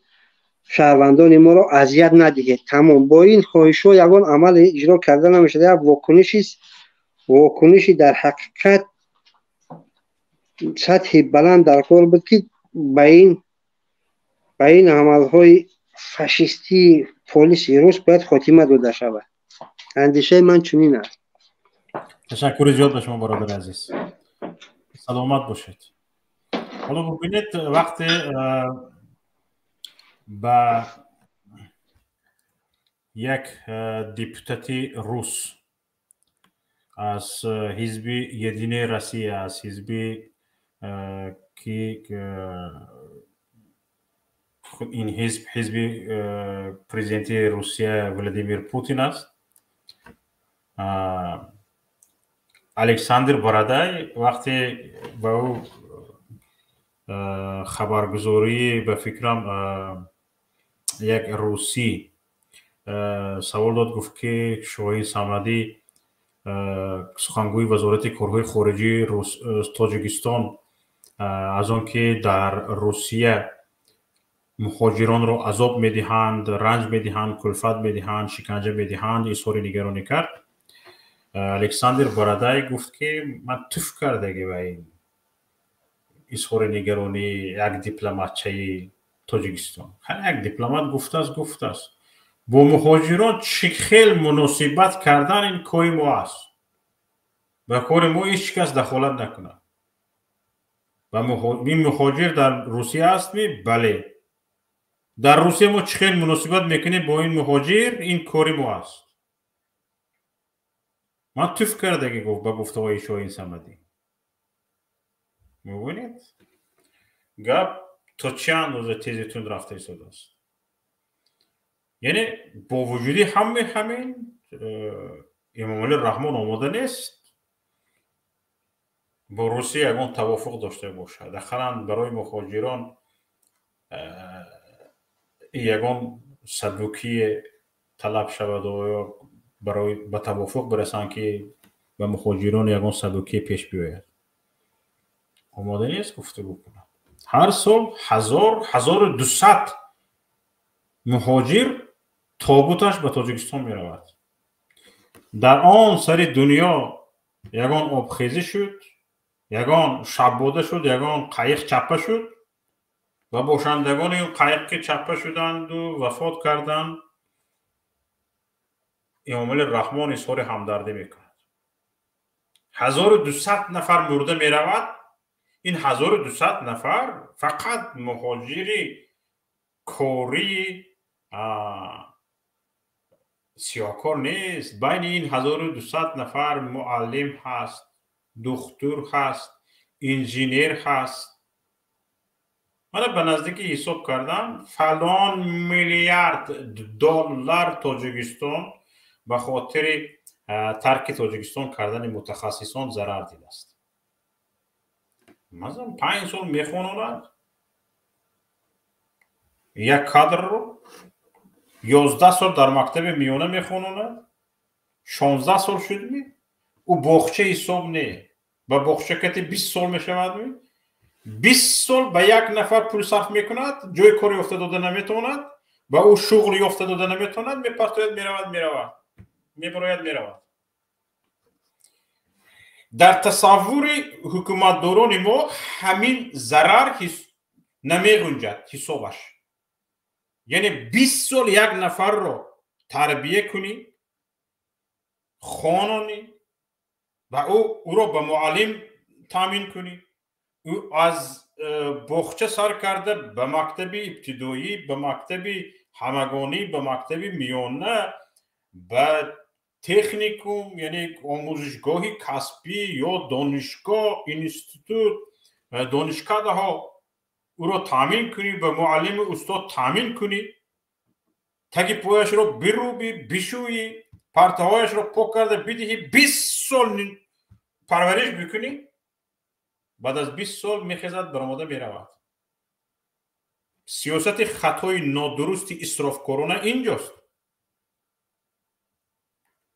شهروندان ما را اذیت ندهید. تمام با این خواهش ها یگان عمل اجرا کرده نمیشد. یک واکنشی در حقیقت سطح بلند در کار بود که به این عمل های فاشیستی پلیس روس باید خاتمه داده شود. اندیشه من چنین است. تشکر زیاد به شما برادر عزیز. سلامت باشید. حالا ببینید وقتی با یک دیپوتاتی روس از حزب یدینه روسیه، از حزب که این حزب پرزیدنت روسیه ولادیمیر پوتین است، الکساندر برادای وقتی با او خبرگزاری به فکرم یک روسی سوال داد، گفت که شاهین صمدی سخنگوی وزارت کارهای خارجی تاجیکستان از آن که در روسیه مهاجران را عذاب میدهند، رنج میدهند، کلفت میدهند، شکنجه میدهند، اظهار نگرانی کرد. الکساندر برادای گفت که من توف کرده که به این اظهار نگرانی یک دیپلماتچه تاجیکستان. هر یک دیپلمات گفته است با مهاجران چه خیل مناسبت کردن این کار ما است. به کار ما هیچ کس دخالت نکنه. و این مهاجر در روسیه است می؟ بله. در روسیه ما چه خیل مناسبت میکنیم با این مهاجر، این کار ما است. من توف کرده که گفت به گفته های شاهین صمدی. میبینید؟ گپ تا چه اندازه تیزتون رفته ایستاده است. یعنی با وجودی همین امام علی رحمان آماده نیست با روسیه یگان توافق داشته باشد. دخلا برای مهاجران یگان سبکی طلب شود و یا برای به توافق برسن که به مهاجران یگان سبکی پیش بیاید. آماده نیست گفتگو کنه. هر سال 1200 مهاجر تابوتش به تاجیکستان می رود. در آن سر دنیا یگان آبخیزی شد، یگان شباده شد، یگان قایق چپه شد و باشندگان این قایق که چپه شدند و وفات کردند. امام رحمان اظهار همدردی میکند. 1200 نفر مرده می رود. این 1200 نفر فقط مهاجری کاری سیاکار نیست. بین این 1200 نفر معلم هست، دکتر هست، انجینیر هست. من به نزدیکی حساب کردم فلان میلیارد دلار تاجیکستان به خاطر ترک تاجیکستان کردن متخصصان ضرر دیده است. مثلا 5 سال میخونند یک کادر رو، 11 سال در مکتب میانه میخونند، 16 سال شد می او باغچه حساب نه. با باغچه کتی 20 سال میشود می 20 سال به یک نفر پول صرف میکند، جای کاری افته داده نمیتواند، با او شغلی افته داده نمیتواند، میپرتوید میرود. در تصور حکومتداران ما همین ضرر نمیگنجد حسابش. یعنی 20 سال یک نفر رو تربیه کنی، خوانانی و او رو به معلم تامین کنی، او از باغچه سر کرده به مکتب ابتدایی، به مکتب همگانی، به مکتب میانه، به تکنیکوم یعنی آموزشگاه کسبی یا دانشگاه، اینستیتوت، دانشکده ها او را تامین کنی، به معلم استاد تامین کنی، تگی پایش را بروبی، بشویی، پرتهایش را پاک کرده بدهی، 20 سال پرورش بکنی، بعد از 20 سال میخیزد برآمده میرود. سیاست خطای نادرست اسرافکارانه اینجاست.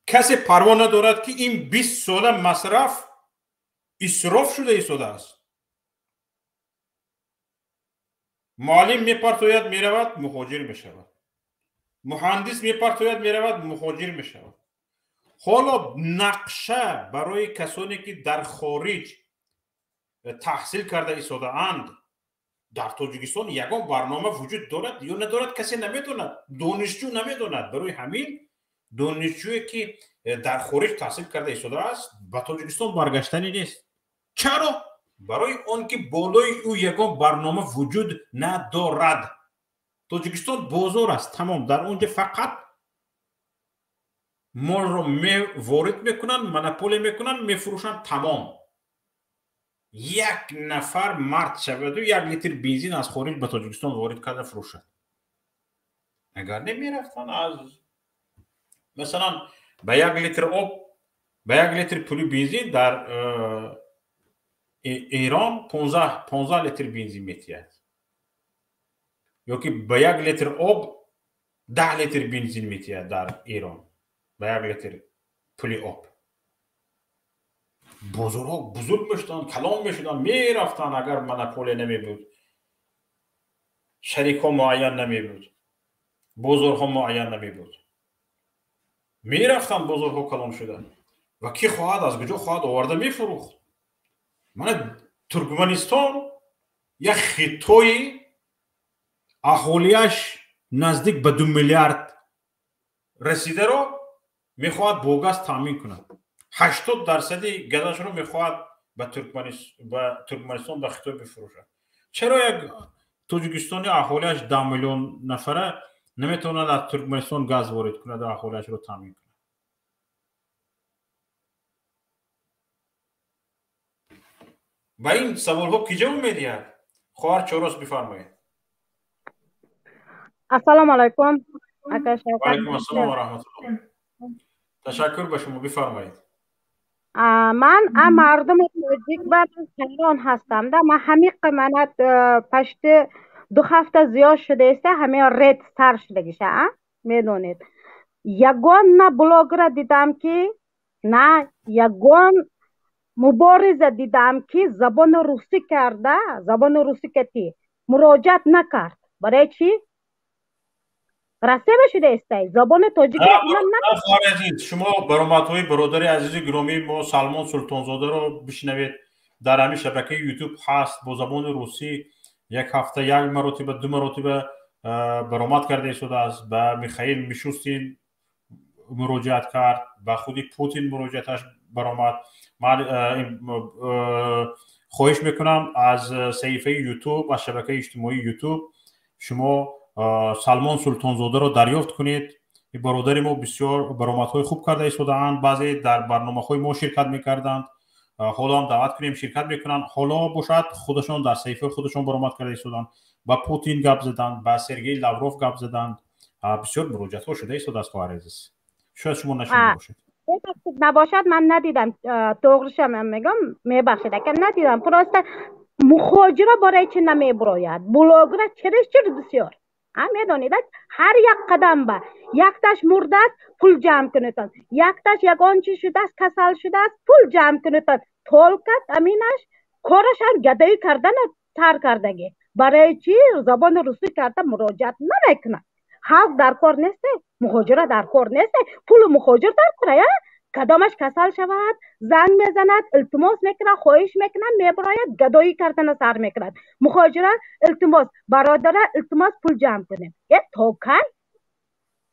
کسی پروا ندارد که این 20 سال مصرف اسراف شده ایستاده است. معلم میپرتوید میرود مهاجر میشود، مهندس میپرتوید میرود مهاجر میشود. حالا نقشه برای کسانی که در خارج تحصیل کرده ایستاده اند در تاجیکستان یگان برنامه وجود دارد یا ندارد کسی نمیداند، دانشجو نمیداند. برای همین دانشجویی که در خارج تحصیل کرده ایستاده است به تاجیکستان برگشتنی نیست. چرا؟ برای آن که بالای او یگان برنامه وجود ندارد. تاجیکستان بازار است تمام، در اونجا فقط مال رو وارد میکنن، منپولی میکنن، میفروشن، تمام. یک نفر مرد شود و 1 لیتر بنزین از خارج به تاجیکستان وارد کرده فروشد. اگر نمیرفتن از مثلا به 1 لیتر آب، به 1 لیتر پولی بنزین در ایران 15 لیتر بنزین میتید، یا که به 1 لیتر آب 10 لیتر بنزین میتید در ایران به 1 لیتر پولی آب. بازارها بزرگ میشدن، کلان میشدن، میرفتن. اگر منپولی نمی بود، شریک ها معین نمی بود، بازارها معین نمی بود، میرفتن بازارها کلان شدن و کی خواهد از کجا خواهد آورده میفروخت. من ترکمنستان یک خطای اهالیش نزدیک به 2 میلیارد رسیده رو میخواهد با گاز تامین کند. 80% گازش رو میخواهد به ترکمنستان به خطای بفروشد. چرا یک تاجیکستانی اهالیش 10 میلیون نفره نمیتواند از ترکمنستان گاز وارد کند و اهالیش رو تامین کند؟ و این سوال ها کی جواب میدهد؟ خواهر چهارراست بفرمایید. السلام علیکم. و علیکم السلام و رحمت الله. تشکر به شما، بفرمایید. من مردم تاجیک و تهران هستم. من همیق منت پشت 2 هفته زیاد شده است همه رد سر شدگیشه میدونید. یگان نه بلاگر دیدم که نه یگان مبارز دیدم که زبان روسی کرده، زبان روسی کتی مراجعت نکرد. برای چی؟ رسته بشده است زبان تاجیکی عزیز شما برآمدهای برادر عزیز گرامی ما سلمان سلطانزاده رو بشنوید. در همین شبکه یوتیوب هست با زبان روسی. یک هفته یک مرتبه 2 مرتبه برآمد کرده شده است. به میخائیل میشوستین مراجعت کرد، به خودی پوتین مراجعتش برآمد. من خواهش میکنم از صفحه یوتیوب، از شبکه اجتماعی یوتیوب شما سلمان سلطانزاده رو دریافت کنید. این برادر ما بسیار برآمدهای خوب کرده ایستادند. بعضی در برنامه‌های ما شرکت میکردند، حالا هم دعوت کنیم شرکت میکنند. حالا باشد خودشون در صفحه خودشون برآمد کرده ایستادند، با پوتین گپ زدند، با سرگئی لاوروف گپ زدند. بسیار مراجعت ها شده ایستاد است. خواهر عزیز شاید شما نشنیده باشید. نباشد من ندیدم، توغرشم میگم میبخشید اگر ندیدم. پراسته مخاجره برای چی نمیبراید؟ بلاگر چرا بسیار میدانید هر یک قدم به یکتش مرده است پول جمع کنیدن، یکتش یگان چی شده است کسل شده است پول جمع کنیدن. تولکت امینش کارش هم گدایی کردن تر کردگی. برای چی زبان روسی کرده مراجعت نمیکنه؟ حق در کار نیست، مخاجره در کار نیست، پول مخاجر در کاره. کدامش کسل شود زنگ میزند التماس میکنه خواهش میکنه میبراید گدایی کردن سر میکند. مخاجره التماس برادر التماس پول جمع کنیم. یه توکل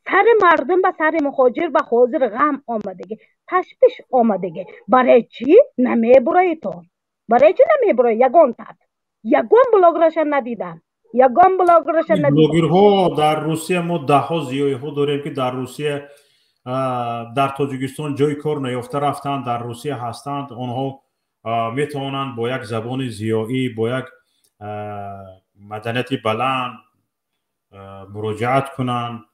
سر مردم به سر مخاجر به حاضر غم آمدگی تشویش آمدگی. برای چی نمیبرای تو؟ برای چی نمیبرای؟ یگان تد یگان بلاگرش ندیدم، یگان بلاگرش ندیدم. بلاگرها در روسیه ما ده ها زیایی ها داریم که در روسیه در تاجیکستان جای کار نیافته رفتند، در روسیه هستند. آنها میتوانند با یک زبان زیایی، با یک مدنیت بلند مراجعت کنند،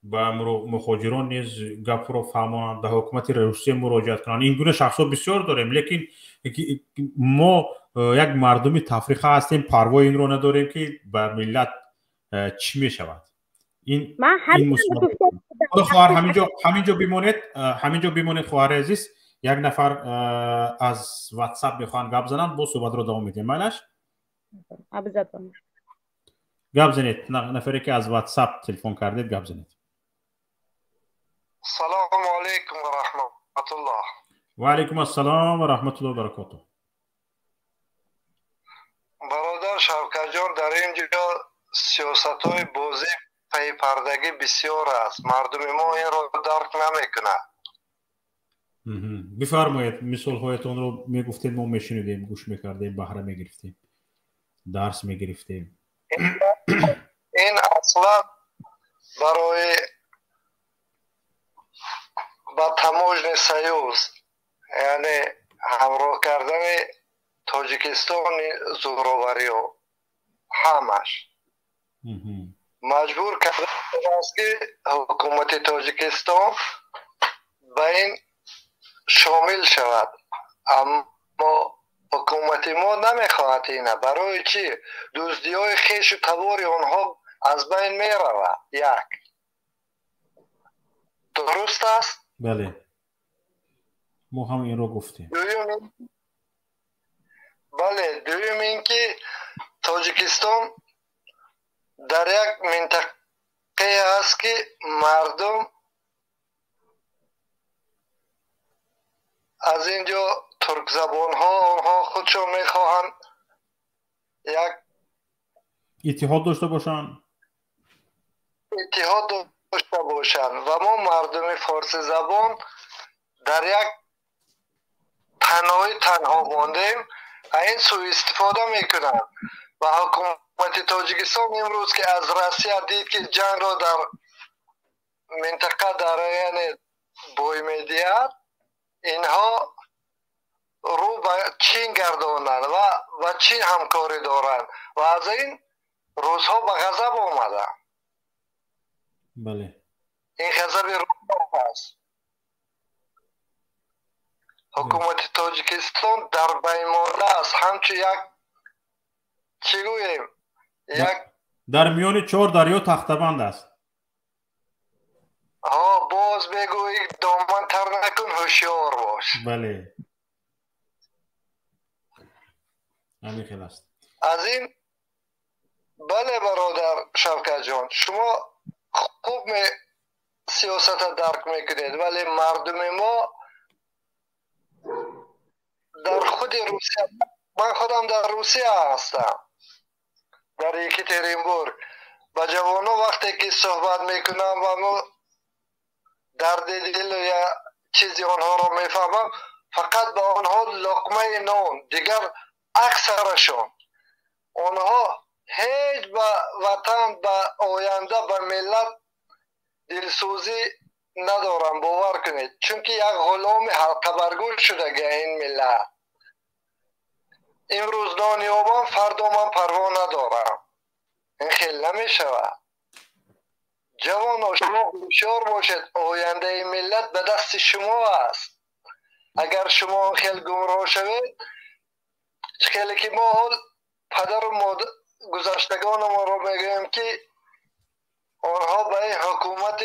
به مخاجران نیز گپ را فهمانند، به حکومت روسیه مراجعت کنند. این گونه شخص ها بسیار داریم، لیکن ما یک مردم تفریقه هستیم، پروای این رو نداریم که به ملت چی می شود. این خواهر همینجا بمانید خواهر عزیز. یک نفر از واتساپ میخوان گپ زنن، با صحبت رو دوام میدیم. مالش گپ زنید. نفری که از واتساپ تلفن کردید گپ زنید. سلام علیکم و رحمت الله. و علیکم السلام و رحمت الله و برکاته. برادر شوکت جان در اینجا سیاست های بازی پی پردگی بسیار است. مردم ما این رو درک نمیکنه. بفرمایید مثال هایتون رو میگفتید، ما میشنیدیم، گوش میکردیم، بهره میگرفتیم، درس میگرفتیم. این اصلا برای با تموجن سیوز یعنی همراه کردن تاجیکستان زوروری و همش مجبور کرده است که حکومت تاجیکستان به این شامل شود. اما حکومت ما نمیخواهد اینه. برای چی؟ دزدی های خیش و تواری آنها از بین می رود. یک درست است؟ بله ما هم این رو گفتیم. بله دویم این که تاجیکستان در یک منطقه است که مردم از اینجا ترک زبان ها آنها خودشون میخواهند یک اتحاد داشته باشند، اتحاد داشته باشند و ما مردم فارسی زبان در یک تنها ماندیم. این سوء استفاده میکنند و حکومت تاجیکستان امروز که از روسیه دید که جنگ را در منطقه در یعنی بوی میدهد، اینها رو به چین گرداندند و با چین همکاری دارند و از این روزها به غضب آمده. بله این غضب روز است. حکومت تاجیکستان در بین مانده است. همچون یک چی گوییم یک در میان 4 دریا تختبند است. باز بگوی دامن تر نکن هوشیار باش. بله همین خیلی است. از این بله برادر شوکت جان، شما خوب سیاست درک میکنید، ولی مردم ما در خود روسیه، من خودم در روسیه هستم، در یکاترینبورگ، با جوانا وقتی که صحبت میکنم و ما درد دل یا چیزی آنها را میفهمم، فقط به آنها لقمه نان، دیگر اکثرشون آنها هیچ به وطن، به آینده، به ملت دلسوزی ندارم، باور کنید، چون که یک غلام حلقه برگوش شده گه این ملت. امروز نان یابم، فردا من پروا ندارم. این خیلی نمیشود. جوان شما هوشیار باشید، آینده این ملت به دست شما است. اگر شما خیلی گمراه شوید، خیلی که ما حال پدر و مادر گذشتگان ما رو میگویم که آنها به این حکومت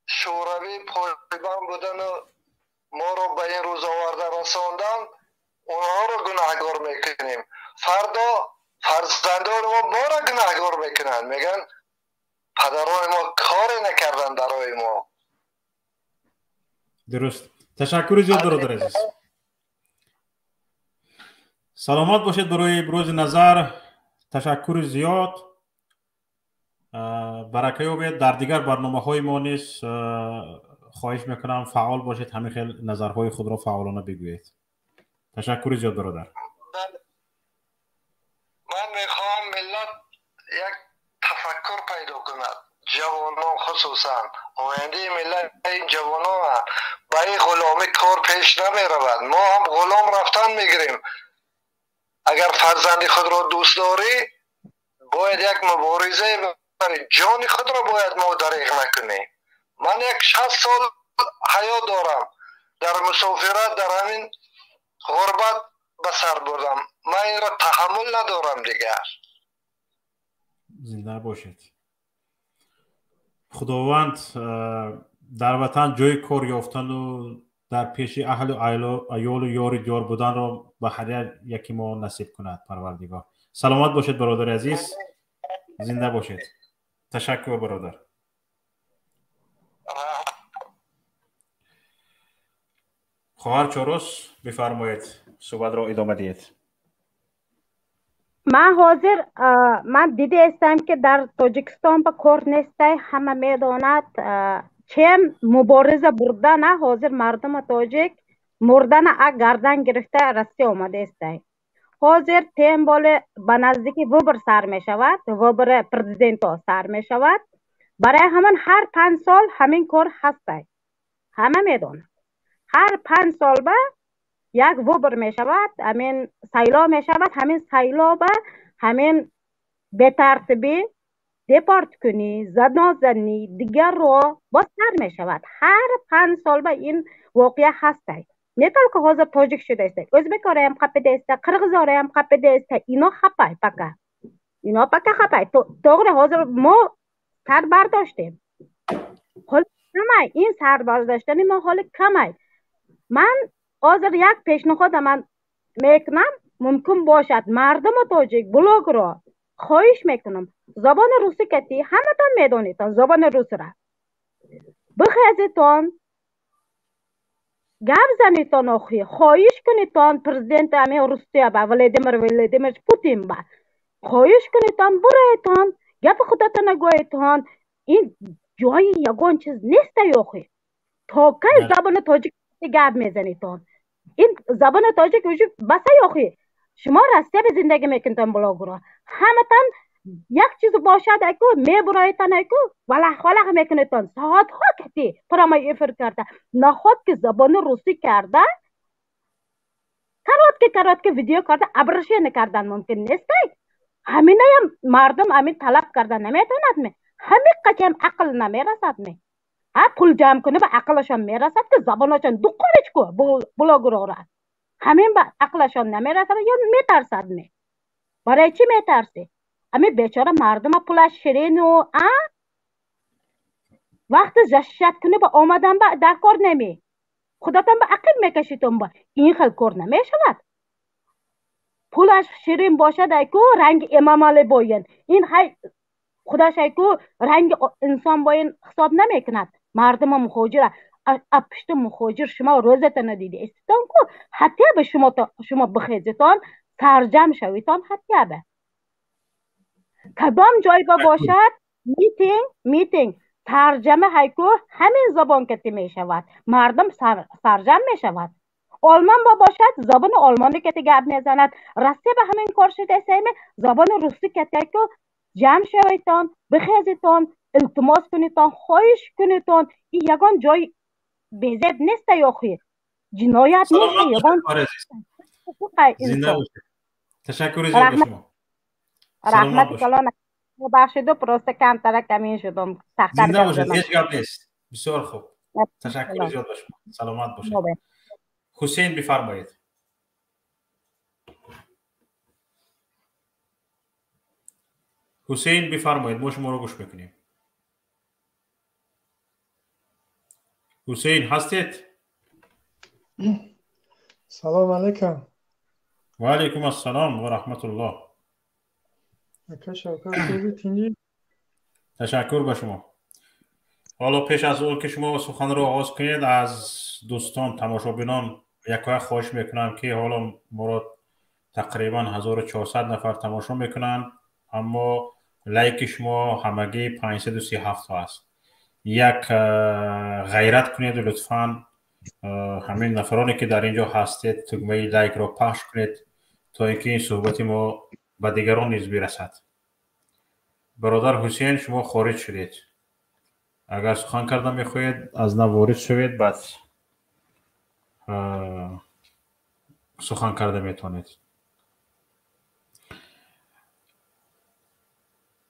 شوروی پایبند بودن و ما رو به این روز آورده رساندن، اونها رو گناهگار میکنیم. فردا فرزندان ما را گناهگار میکنن، میگن پدران ما کاری نکردن برای ما. درست. تشکر زیاد برادر عزیز. سلامت باشید برای ابراز نظر. تشکر زیاد. برکه یابید. در دیگر برنامه‌های ما نیز خواهش میکنم فعال باشید، همین خیلی نظرهای خود را فعالانه بگویید. تشکر زیاد برادر. من میخوام ملت یک تفکر پیدا کند، جوانان خصوصا آینده ملت این جوانان با این غلامی کار پیش نمی رود. ما هم غلام رفتن میگیریم. اگر فرزند خود را دوست داری باید یک مبارزه برای جان خود را باید ما دریغ نکنیم. من یک 60 سال حیات دارم، در مسافرت در همین غربت به سر بردم. من این را تحمل ندارم دیگر. زنده باشید. خداوند در وطن جای کار یافتن و در پیش اهل و عیال و یار دیار بودن را به هر یکی ما نصیب کند پروردگار. سلامت باشید برادر عزیز. زنده باشید. تشکر برادر. خواهر چاروس بفرمایید، صحبت را ادامه دهید. من دیده استم که در تاجیکستان با کار نیسته، همه میداند چه مبارزه بردن حاضر مردم تاجیک مردن گردن گرفته راستی آمده است. حاضر تیم بالا به نزدیکی وبر سر می شود، وبر پرزیدنت ها سر می شود. برای همان هر 5 سال همین کار هسته، همه میدانند. هر 5 سال به یک وبر می شود، همین سیلا می شود، همین سیلا به همین به ترتیبی دیپارت کنی، زنی دیگر رو با سر می شود. هر 5 سال به این واقعه هسته. نه که حاضر تاجیک شده است، ازبکاره هم خپیده است، قرغزاره هم خپیده است، اینا خپای پکه، اینا پکه خپای. دوغره حاضر ما سر برداشتیم، حال کمه این سر برداشتنی ما حال کمه. من حاضر یک پیشنهاد من میکنم، ممکن باشد مردم تاجیک بلوگ را خواهش میکنم زبان روسی کتی همه تان میدانیتان، زبان روس را بخیزیتان گپ زنیتان، آخی خواهش کنیتان پرزیدنت همه روسیه با ولادیمیر پوتین با خواهش کنیتان برایتان گپ خودتان نگویتان. این جای یگان چیز نیست آخی. تا که زبان تاجیک گپ میزنیتان، این زبان تاجیک وجود بسه آخی. شما راسته به زندگی میکنتان بلاگ را، همه تان یک چیز باشد اکو میبرایتان اکو ولخ میکنیتان. ساعت ها کتی پرامای افر کرده، نخواد که زبان روسی کرده، کرات که ویدیو کرده ابرشی نکردن ممکن نیست. همینه مردم همین طلب کردن نمیتوند می، همین قچم عقل نمیرسد می. پول جمع کنه به عقلشان میرسد که زبانشان دو قرچ کو بلاگ را همین به عقلشان نمیرسد یا میترسد می. برای چی میترسی؟ امی بیچاره مردم پولش شیرین و وقت جشت کنی با آمدن با در کار نمی خودتان به عقل میکشیتون با این خیلی کار نمیشود پولش شیرین باشد ایکو رنگ امام علی باین این های خودش ایکو رنگ انسان باین حساب نمیکند مردم مخاجر پشت مخاجر شما روزت ندیدی استان کو حتی به شما بخیزتان سرجم شویتان حتی به کدام جای باشد میتینگ ترجمه هایکو همین زبان کتی می شود مردم سرجم می شود آلمان باشد زبان آلمانی کتی گپ می زند راستی به همین کار شده سیمه زبان روسی کتی که جمع شویتان بخیزتان التماس کنیتان خواهش کنیتان این یگان جای بیزید نیست یا خوی جنایت نیست یگان زنده باشید تشکر زیاد به شما رحمت کلان بخشید و پروسته کمتر کمین شدم زنده باشید هیچ گپ نیست بسیار خوب تشکر زیاد به شما سلامت باشید حسین بفرمایید حسین بفرمایید ما شما رو گوش میکنیم حسین هستید سلام علیکم و علیکم السلام و رحمت الله تشکر به شما حالا پیش از اون که شما سخن رو آغاز کنید از دوستان تماشابینان یک خواهش میکنم که حالا ما را تقریبا 1400 نفر تماشا میکنن اما لایک شما همگی 537 است یک غیرت کنید و لطفاً همین نفرانی که در اینجا هستید تکمه لایک رو پخش کنید تا اینکه این صحبت ما به دیگران نیز برسد برادر حسین شما خارج شدید اگر سخن کردن میخواهید از نو وارد شوید بعد سخن کرده میتونید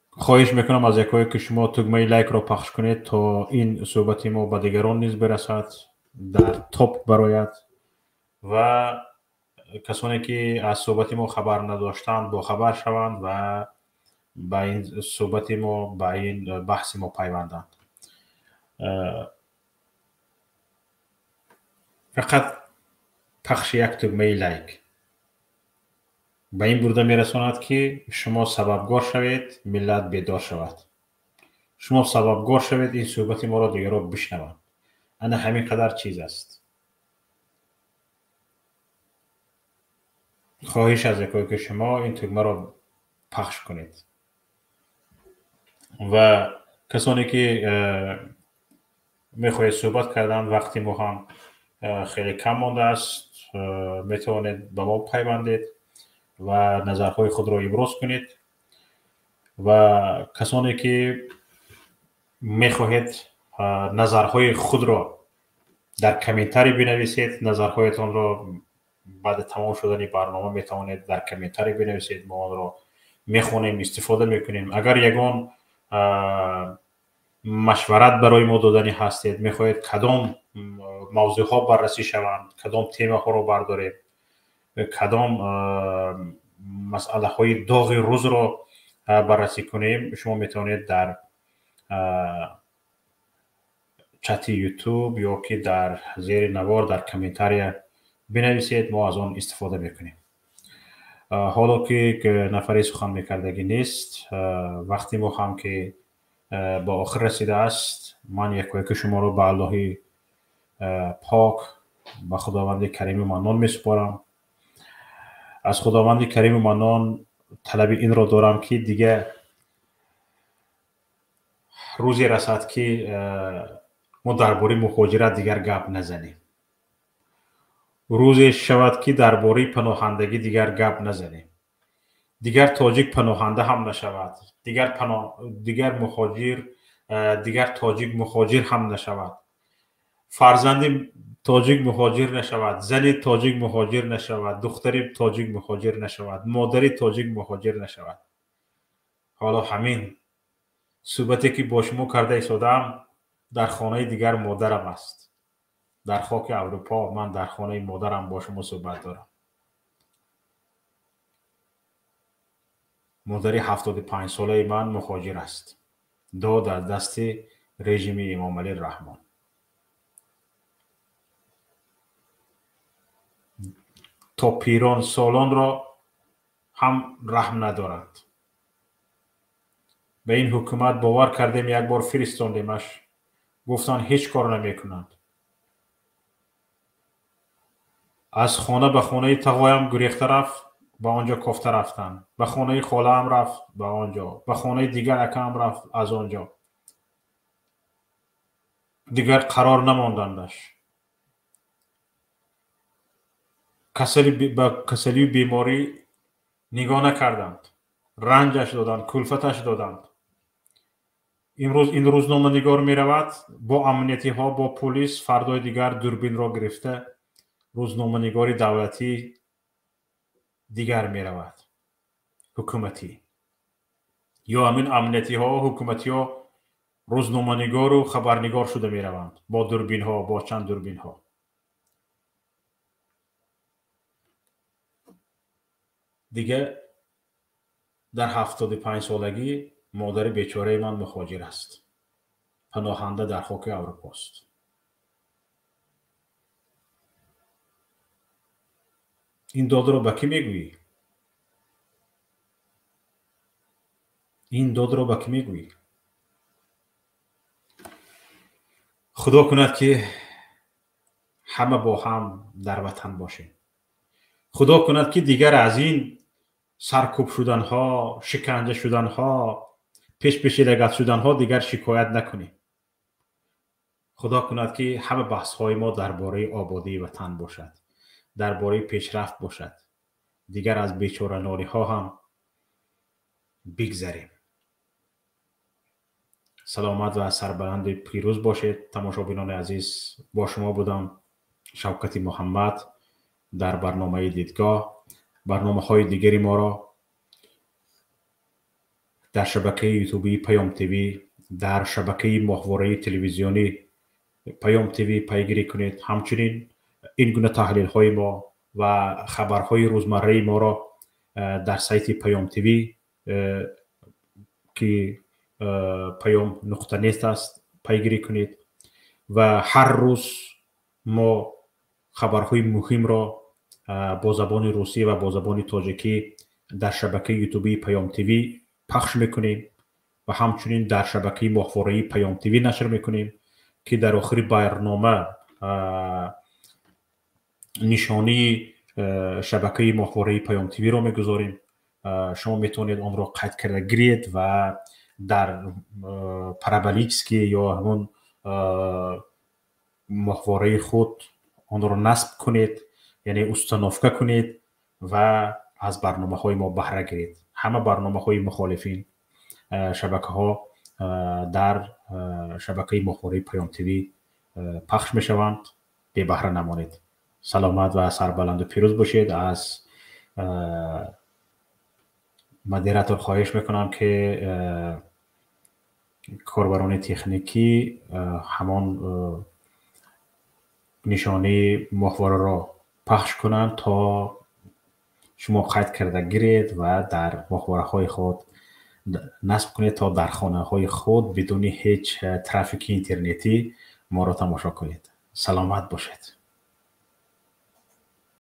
خواهش میکنم از یکایی که شما تکمه لایک رو پخش کنید تا این صحبت ما به دیگران نیز برسد در توپ برایت و کسانی که از صحبت ما خبر نداشتند با خبر شوند و با این صحبت ما با این بحث ما پیوندند فقط پخش یک تکمه لایک به این برده میرساند که شما سببگار شوید ملت بیدار شود شما سببگار شوید این صحبت ما را دیگران بشنوند انا همین قدر چیز است خواهش از یکایی که شما این تکمه را پخش کنید و کسانی که میخواهید صحبت کردن وقتی ما هم خیلی کم مانده است میتوانید به ما پیوندید و نظرهای خود را ابراز کنید و کسانی که میخواهید نظرهای خود را در کامنتاری بنویسید نظرهایتان را بعد تمام شدن برنامه میتوانید در کامنتاری بنویسید ما آن را میخونیم استفاده میکنیم اگر یگان مشورت برای ما دادنی هستید میخواهید کدام موضوع ها بررسی شوند کدام تیمه ها رو برداریم کدام مسئله های داغ روز رو بررسی کنیم شما میتونید در چت یوتیوب یا که در زیر نوار در کامنتاری بنویسید ما از آن استفاده میکنیم حالا که نفری سخن میکردگی نیست وقتی ما هم که با آخر رسیده است من یک شما رو به الله پاک به خداوند کریم منان میسپارم از خداوند کریم منان طلب این را دارم که دیگه روزی رسد که ما درباره مهاجرت دیگر گپ نزنیم روزی شود که درباره پناهندگی دیگر گپ نزنیم دیگر تاجیک پناهنده هم نشود دیگر تاجیک مهاجر هم نشود فرزند تاجیک مهاجر نشود زن تاجیک مهاجر نشود دختر تاجیک مهاجر نشود مادر تاجیک مهاجر نشود حالا همین صحبتی که با شما کرده ایستادم در خانه دیگر مادرم است در خاک اروپا من در خانه مادرم با شما صحبت دارم مادر 75 ساله من مهاجر است. داد از دست رژیم امام علی رحمان. تا پیران سالان را هم رحم ندارند. به این حکومت باور کردیم، یک بار فرستاندیمش، گفتن هیچ کار نمی کنند. از خانه به خانه تقایم گریخته رفت، به آنجا کفته رفتن. به خانه خاله هم رفت، به آنجا. به خانه دیگر اکه هم رفت، از آنجا. دیگر قرار نماندندش. کسلی و بیماری نگاه نکردند. رنجش دادند، کلفتش دادند. امروز این روزنامه نگار می رود با امنیتی ها، با پلیس، فردای دیگر دوربین را گرفته روزنامه نگاری دولتی دیگر می رود، حکومتی. یا همین امنیتی ها، حکومتی ها روزنامه نگار و خبرنگار شده می روند با دوربین ها، با چند دوربین ها. دیگه در 75 سالگی مادر بیچاره من مهاجر است. پناهنده در خاک اروپا است. این داد را به کی میگویی؟ این داد را به کی میگویی؟ خدا کند که همه با هم در وطن باشیم. خدا کند که دیگر از این سرکوب شدن ها، شکنجه شدن ها، پیش لگت شدن ها دیگر شکایت نکنیم. خدا کند که همه بحث های ما درباره آبادی وطن باشد، درباره پیشرفت باشد. دیگر از بیچاره نالی ها هم بگذریم. سلامت و سربلند پیروز باشید. تماشابینان عزیز، با شما بودم شوکت محمد در برنامه دیدگاه. برنامه های دیگری ما را در شبکه یوتیوبی پیام تیوی، در شبکه ماهواره تلویزیونی پیام تیوی پیگیری کنید. همچنین این گونه تحلیل های ما و خبرهای روزمره ما را در سایت پیام تیوی که پیام نقطه نیست است پیگیری کنید و هر روز ما خبرهای مهم را با زبان روسی و با زبان تاجیکی در شبکه یوتیوبی پیام تیوی پخش میکنیم و همچنین در شبکه ماهواره پیام تیوی نشر میکنیم که در آخر برنامه نشانی شبکه ماهواره پیام تیوی را میگذاریم. شما میتونید آن را قید کرده گیرید و در پرابلیکس یا همون ماهواره خود آن را نصب کنید، یعنی استنافکه کنید و از برنامه های ما بهره گیرید. همه برنامه های مخالفین شبکه ها در شبکه ماهواره پیام تیوی پخش می شوند. بی بهره نمانید. سلامت و سربلند و پیروز باشید. از مدیراتور خواهش میکنم که کاربران تکنیکی همان نشانه ماهواره را پخش کنند تا شما قید کرده گیرید و در ماهواره های خود نصب کنید تا در خانه های خود بدون هیچ ترافیک اینترنتی ما را تماشا کنید. سلامت باشید.